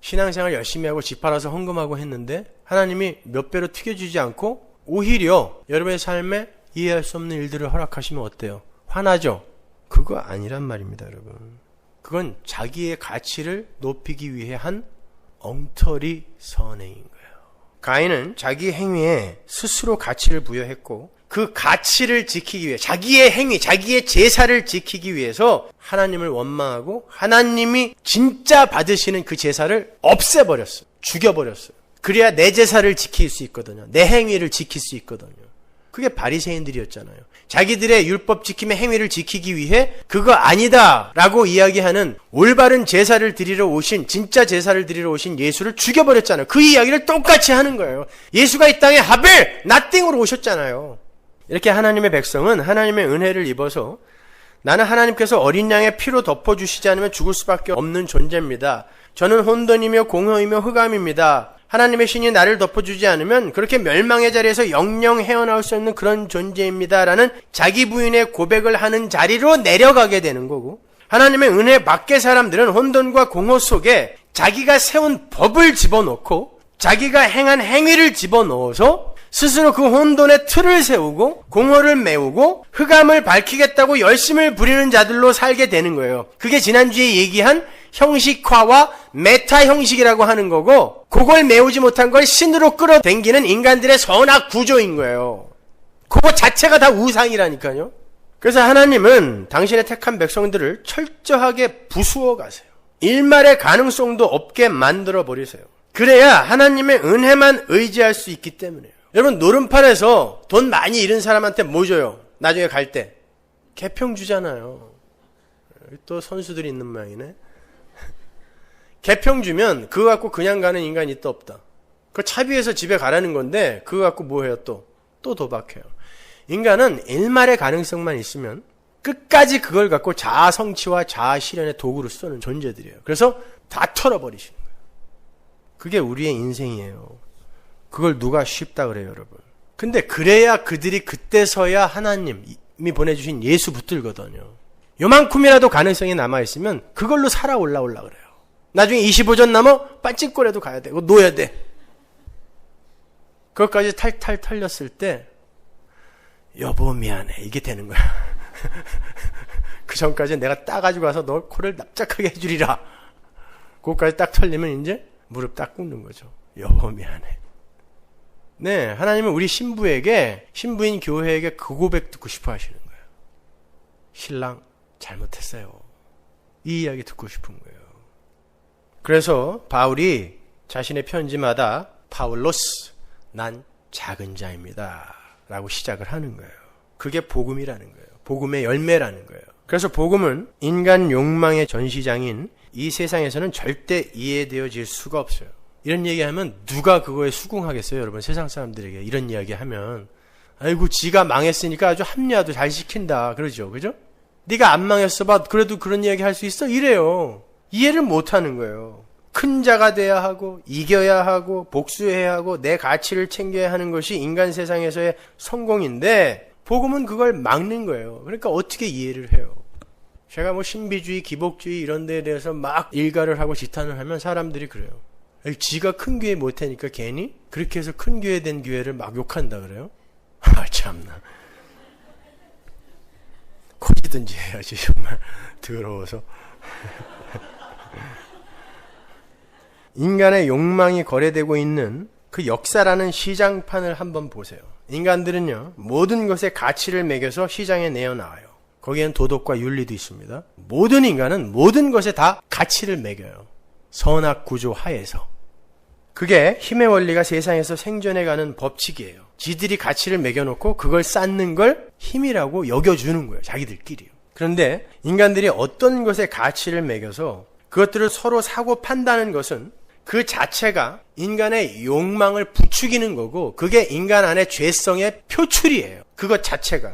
신앙생활 열심히 하고 집 팔아서 헌금하고 했는데 하나님이 몇 배로 튀겨주지 않고 오히려 여러분의 삶에 이해할 수 없는 일들을 허락하시면 어때요? 화나죠? 그거 아니란 말입니다, 여러분. 그건 자기의 가치를 높이기 위해 한 엉터리 선행인 거예요. 가인은 자기 행위에 스스로 가치를 부여했고 그 가치를 지키기 위해 자기의 행위, 자기의 제사를 지키기 위해서 하나님을 원망하고 하나님이 진짜 받으시는 그 제사를 없애버렸어요. 죽여버렸어요. 그래야 내 제사를 지킬 수 있거든요. 내 행위를 지킬 수 있거든요. 그게 바리새인들이었잖아요. 자기들의 율법 지킴의 행위를 지키기 위해 그거 아니다 라고 이야기하는 올바른 제사를 드리러 오신, 진짜 제사를 드리러 오신 예수를 죽여버렸잖아요. 그 이야기를 똑같이 하는 거예요. 예수가 이 땅에 하벨, 나띵으로 오셨잖아요. 이렇게 하나님의 백성은 하나님의 은혜를 입어서 나는 하나님께서 어린 양의 피로 덮어주시지 않으면 죽을 수밖에 없는 존재입니다. 저는 혼돈이며 공허이며 흑암입니다. 하나님의 신이 나를 덮어주지 않으면 그렇게 멸망의 자리에서 영영 헤어나올 수 없는 그런 존재입니다라는 자기 부인의 고백을 하는 자리로 내려가게 되는 거고, 하나님의 은혜 밖의 사람들은 혼돈과 공허 속에 자기가 세운 법을 집어넣고 자기가 행한 행위를 집어넣어서 스스로 그 혼돈의 틀을 세우고 공허를 메우고 흑암을 밝히겠다고 열심을 부리는 자들로 살게 되는 거예요. 그게 지난주에 얘기한 형식화와 메타 형식이라고 하는 거고, 그걸 메우지 못한 걸 신으로 끌어당기는 인간들의 선악 구조인 거예요. 그거 자체가 다 우상이라니까요. 그래서 하나님은 당신의 택한 백성들을 철저하게 부수어 가세요. 일말의 가능성도 없게 만들어 버리세요. 그래야 하나님의 은혜만 의지할 수 있기 때문에요. 여러분, 노름판에서 돈 많이 잃은 사람한테 뭐 줘요? 나중에 갈 때 개평 주잖아요. 또 선수들이 있는 모양이네. 개평 주면 그거 갖고 그냥 가는 인간이 있다 없다. 그 차비해서 집에 가라는 건데 그거 갖고 뭐 해요? 또 도박해요. 인간은 일말의 가능성만 있으면 끝까지 그걸 갖고 자아 성취와 자아 실현의 도구로 쓰는 존재들이에요. 그래서 다 털어버리시는 거예요. 그게 우리의 인생이에요. 그걸 누가 쉽다 그래요, 여러분. 근데 그래야 그들이 그때서야 하나님이 보내주신 예수 붙들거든요. 요만큼이라도 가능성이 남아있으면 그걸로 살아 올라오려 그래요. 나중에 25전 남아 빤찍거려도 가야 돼. 그거 놓아야 돼. 그것까지 탈탈 털렸을 때 여보 미안해 이게 되는 거야. 그 전까지 내가 따가지고 와서 너 코를 납작하게 해주리라. 그것까지 딱 털리면 이제 무릎 딱 꿇는 거죠. 여보 미안해. 네, 하나님은 우리 신부인 교회에게 그 고백 듣고 싶어 하시는 거예요. 신랑 잘못했어요. 이 이야기 듣고 싶은 거예요. 그래서 바울이 자신의 편지마다 파울로스, 난 작은 자입니다 라고 시작을 하는 거예요. 그게 복음이라는 거예요. 복음의 열매라는 거예요. 그래서 복음은 인간 욕망의 전시장인 이 세상에서는 절대 이해되어질 수가 없어요. 이런 얘기하면 누가 그거에 수긍하겠어요, 여러분? 세상 사람들에게 이런 이야기하면 아이고 지가 망했으니까 아주 합리화도 잘 시킨다 그러죠, 그죠? 네가 안 망했어 봐 그래도 그런 이야기 할 수 있어? 이래요. 이해를 못하는 거예요. 큰 자가 돼야 하고 이겨야 하고 복수해야 하고 내 가치를 챙겨야 하는 것이 인간 세상에서의 성공인데 복음은 그걸 막는 거예요. 그러니까 어떻게 이해를 해요? 제가 뭐 신비주의, 기복주의 이런 데에 대해서 막 일가를 하고 지탄을 하면 사람들이 그래요. 지가 큰 교회 못하니까 괜히 그렇게 해서 큰 교회 된 교회를 막 욕한다 그래요? 아 참나. 코지든지 해야지 정말 더러워서. 인간의 욕망이 거래되고 있는 그 역사라는 시장판을 한번 보세요. 인간들은요, 모든 것에 가치를 매겨서 시장에 내어나와요. 거기엔 도덕과 윤리도 있습니다. 모든 인간은 모든 것에 다 가치를 매겨요. 선악 구조 하에서. 그게 힘의 원리가 세상에서 생존해가는 법칙이에요. 지들이 가치를 매겨놓고 그걸 쌓는 걸 힘이라고 여겨주는 거예요. 자기들끼리요. 그런데 인간들이 어떤 것에 가치를 매겨서 그것들을 서로 사고 판다는 것은 그 자체가 인간의 욕망을 부추기는 거고 그게 인간 안의 죄성의 표출이에요. 그것 자체가.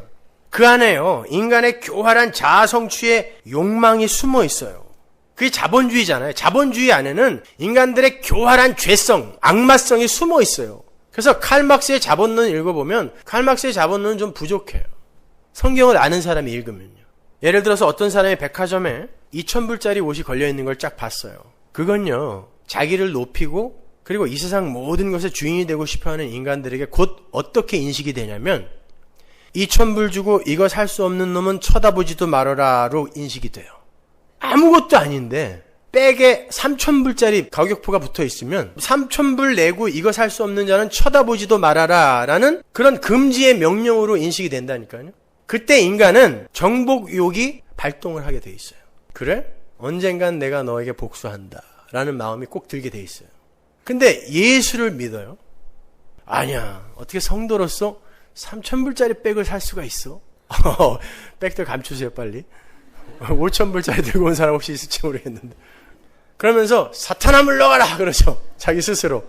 그 안에요. 인간의 교활한 자아 성취의 욕망이 숨어 있어요. 그게 자본주의잖아요. 자본주의 안에는 인간들의 교활한 죄성, 악마성이 숨어 있어요. 그래서 칼막스의 자본론 읽어보면 칼막스의 자본론은 좀 부족해요. 성경을 아는 사람이 읽으면요. 예를 들어서 어떤 사람이 백화점에 2,000불짜리 옷이 걸려있는 걸 쫙 봤어요. 그건요. 자기를 높이고 그리고 이 세상 모든 것의 주인이 되고 싶어하는 인간들에게 곧 어떻게 인식이 되냐면 2,000불 주고 이거 살 수 없는 놈은 쳐다보지도 말아라로 인식이 돼요. 아무것도 아닌데 백에 3,000불짜리 가격표가 붙어 있으면 3,000불 내고 이거 살 수 없는 자는 쳐다보지도 말아라 라는 그런 금지의 명령으로 인식이 된다니까요. 그때 인간은 정복욕이 발동을 하게 돼 있어요. 그래? 언젠간 내가 너에게 복수한다 라는 마음이 꼭 들게 돼 있어요. 근데 예수를 믿어요? 아니야. 어떻게 성도로서 3,000불짜리 백을 살 수가 있어? 백들 감추세요 빨리. 5,000불짜리 들고 온 사람 혹시 있을지 모르겠는데. 그러면서 사탄아 물러가라 그러죠. 자기 스스로.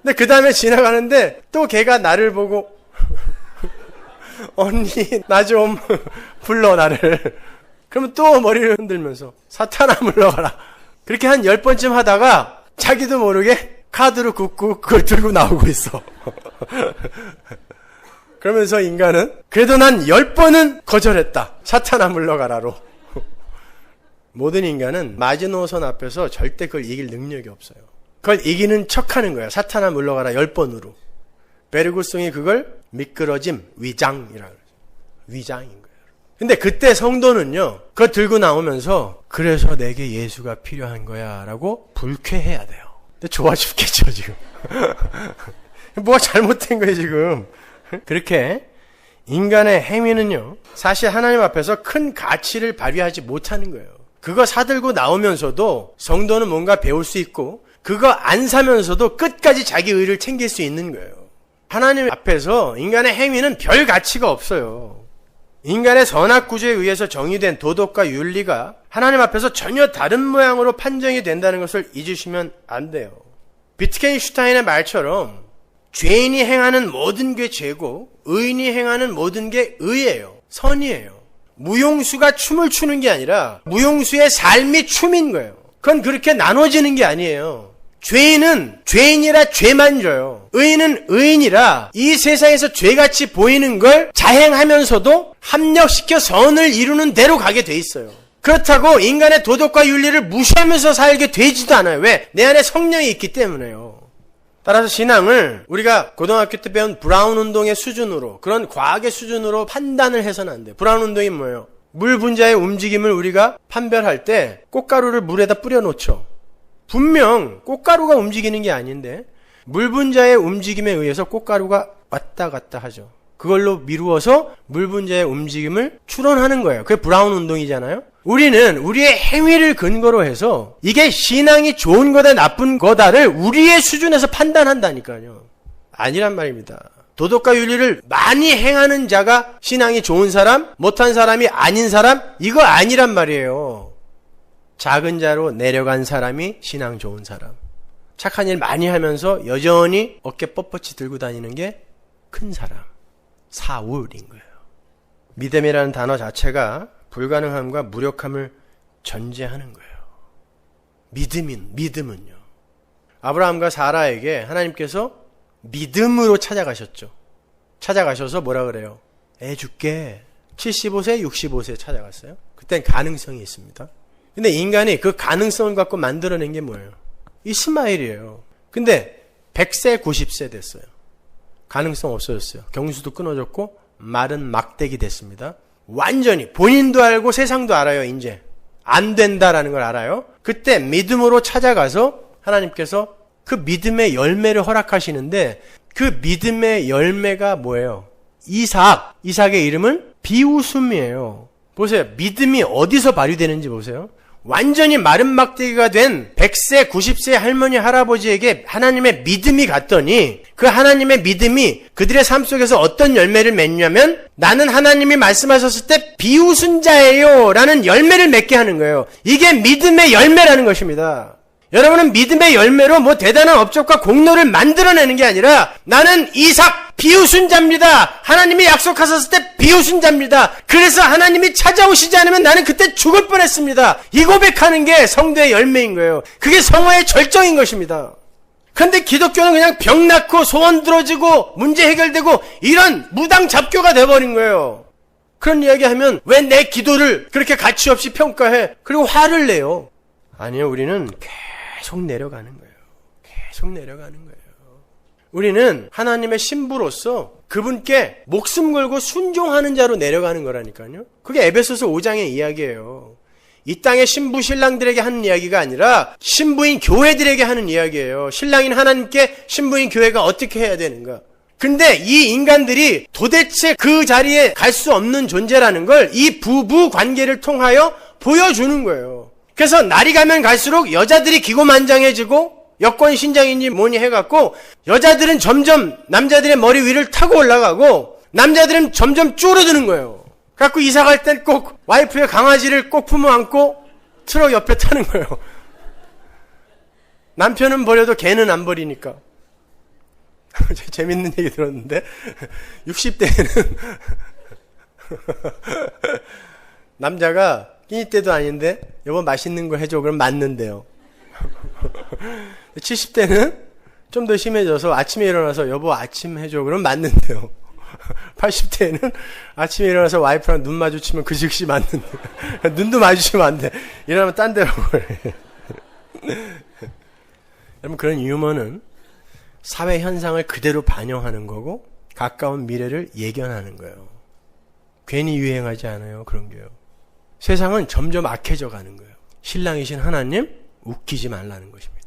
근데 그 다음에 지나가는데 또 걔가 나를 보고 언니 나 좀 불러 나를. 그러면 또 머리를 흔들면서 사탄아 물러가라. 그렇게 한 10번쯤 하다가 자기도 모르게 카드로 긋고 그걸 들고 나오고 있어. 그러면서 인간은 그래도 난 10번은 거절했다. 사탄아 물러가라로. 모든 인간은 마지노선 앞에서 절대 그걸 이길 능력이 없어요. 그걸 이기는 척하는 거예요. 사탄아 물러가라 10번으로. 베르구송이 그걸 미끄러짐, 위장이라고 그러죠. 위장인 거예요. 근데 그때 성도는요, 그거 들고 나오면서 그래서 내게 예수가 필요한 거야 라고 불쾌해야 돼요. 근데 좋아 죽겠죠 지금. 뭐가 잘못된 거예요 지금. 그렇게 인간의 행위는요, 사실 하나님 앞에서 큰 가치를 발휘하지 못하는 거예요. 그거 사들고 나오면서도 성도는 뭔가 배울 수 있고, 그거 안 사면서도 끝까지 자기 의를 챙길 수 있는 거예요. 하나님 앞에서 인간의 행위는 별 가치가 없어요. 인간의 선악구조에 의해서 정의된 도덕과 윤리가 하나님 앞에서 전혀 다른 모양으로 판정이 된다는 것을 잊으시면 안 돼요. 비트겐슈타인의 말처럼 죄인이 행하는 모든 게 죄고 의인이 행하는 모든 게 의예요. 선이에요. 무용수가 춤을 추는 게 아니라 무용수의 삶이 춤인 거예요. 그건 그렇게 나눠지는 게 아니에요. 죄인은 죄인이라 죄만 져요. 의인은 의인이라 이 세상에서 죄같이 보이는 걸 자행하면서도 합력시켜 선을 이루는 대로 가게 돼 있어요. 그렇다고 인간의 도덕과 윤리를 무시하면서 살게 되지도 않아요. 왜? 내 안에 성령이 있기 때문에요. 따라서 신앙을 우리가 고등학교 때 배운 브라운 운동의 수준으로, 그런 과학의 수준으로 판단을 해서는 안 돼요. 브라운 운동이 뭐예요? 물 분자의 움직임을 우리가 판별할 때 꽃가루를 물에다 뿌려 놓죠. 분명 꽃가루가 움직이는 게 아닌데 물 분자의 움직임에 의해서 꽃가루가 왔다 갔다 하죠. 그걸로 미루어서 물 분자의 움직임을 추론하는 거예요. 그게 브라운 운동이잖아요. 우리는 우리의 행위를 근거로 해서 이게 신앙이 좋은 거다 나쁜 거다를 우리의 수준에서 판단한다니까요. 아니란 말입니다. 도덕과 윤리를 많이 행하는 자가 신앙이 좋은 사람, 못한 사람이 아닌 사람, 이거 아니란 말이에요. 작은 자로 내려간 사람이 신앙 좋은 사람. 착한 일 많이 하면서 여전히 어깨 뻣뻣이 들고 다니는 게 큰 사람. 사울인 거예요. 믿음이라는 단어 자체가 불가능함과 무력함을 전제하는 거예요. 믿음은요. 아브라함과 사라에게 하나님께서 믿음으로 찾아가셨죠. 찾아가셔서 뭐라 그래요? 애 줄게. 75세, 65세 찾아갔어요. 그땐 가능성이 있습니다. 근데 인간이 그 가능성을 갖고 만들어낸 게 뭐예요? 이스마엘이에요. 근데 100세, 90세 됐어요. 가능성 없어졌어요. 경수도 끊어졌고 말은 막대기 됐습니다. 완전히 본인도 알고 세상도 알아요. 이제 안 된다라는 걸 알아요. 그때 믿음으로 찾아가서 하나님께서 그 믿음의 열매를 허락하시는데 그 믿음의 열매가 뭐예요? 이삭의 이름은 비웃음이에요. 보세요. 믿음이 어디서 발휘되는지 보세요. 완전히 마른 막대기가 된 100세, 90세 할머니, 할아버지에게 하나님의 믿음이 갔더니 그 하나님의 믿음이 그들의 삶 속에서 어떤 열매를 맺냐면 나는 하나님이 말씀하셨을 때 비웃은 자예요 라는 열매를 맺게 하는 거예요. 이게 믿음의 열매라는 것입니다. 여러분은 믿음의 열매로 뭐 대단한 업적과 공로를 만들어내는 게 아니라 나는 이삭 비웃은 자입니다. 하나님이 약속하셨을 때 비웃은 자입니다. 그래서 하나님이 찾아오시지 않으면 나는 그때 죽을 뻔했습니다. 이 고백하는 게 성도의 열매인 거예요. 그게 성화의 절정인 것입니다. 그런데 기독교는 그냥 병 낫고 소원 들어지고 문제 해결되고 이런 무당 잡교가 돼버린 거예요. 그런 이야기하면 왜 내 기도를 그렇게 가치 없이 평가해? 그리고 화를 내요. 아니요, 우리는 계속 내려가는 거예요. 계속 내려가는 거예요. 우리는 하나님의 신부로서 그분께 목숨 걸고 순종하는 자로 내려가는 거라니까요. 그게 에베소서 5장의 이야기예요. 이 땅의 신부 신랑들에게 하는 이야기가 아니라 신부인 교회들에게 하는 이야기예요. 신랑인 하나님께 신부인 교회가 어떻게 해야 되는가. 근데 이 인간들이 도대체 그 자리에 갈 수 없는 존재라는 걸 이 부부 관계를 통하여 보여주는 거예요. 그래서 날이 가면 갈수록 여자들이 기고만장해지고 여권 신장인지 뭐니 해갖고 여자들은 점점 남자들의 머리 위를 타고 올라가고 남자들은 점점 줄어드는 거예요. 그래갖고 이사 갈 땐 꼭 와이프의 강아지를 꼭 품어 안고 트럭 옆에 타는 거예요. 남편은 버려도 걔는 안 버리니까. 재밌는 얘기 들었는데 60대에는 남자가 끼니 때도 아닌데 여보 맛있는 거 해줘 그럼 맞는데요. 70대는 좀 더 심해져서 아침에 일어나서 여보 아침 해줘. 그럼 맞는데요. 80대에는 아침에 일어나서 와이프랑 눈 마주치면 그 즉시 맞는데. 눈도 마주치면 안 돼. 일어나면 딴 데로 그래. 여러분, 그런 유머는 사회 현상을 그대로 반영하는 거고 가까운 미래를 예견하는 거예요. 괜히 유행하지 않아요. 그런 게요. 세상은 점점 악해져 가는 거예요. 신랑이신 하나님 웃기지 말라는 것입니다.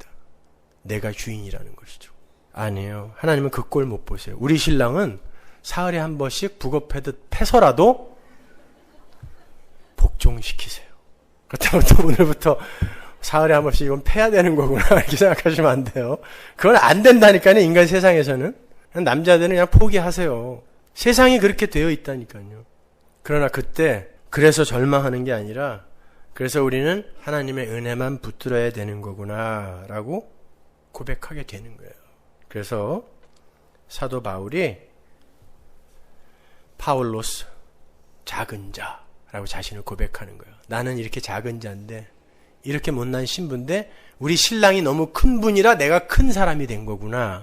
내가 주인이라는 것이죠. 아니에요. 하나님은 그 꼴 못 보세요. 우리 신랑은 사흘에 한 번씩 북업해듯 패서라도 복종시키세요. 그렇다고 또 오늘부터 사흘에 한 번씩 이건 패야 되는 거구나 이렇게 생각하시면 안 돼요. 그건 안 된다니까요. 인간 세상에서는. 남자들은 그냥 포기하세요. 세상이 그렇게 되어 있다니까요. 그러나 그때 그래서 절망하는 게 아니라 그래서 우리는 하나님의 은혜만 붙들어야 되는 거구나 라고 고백하게 되는 거예요. 그래서 사도 바울이 파울로스 작은 자라고 자신을 고백하는 거예요. 나는 이렇게 작은 자인데 이렇게 못난 신부인데 우리 신랑이 너무 큰 분이라 내가 큰 사람이 된 거구나.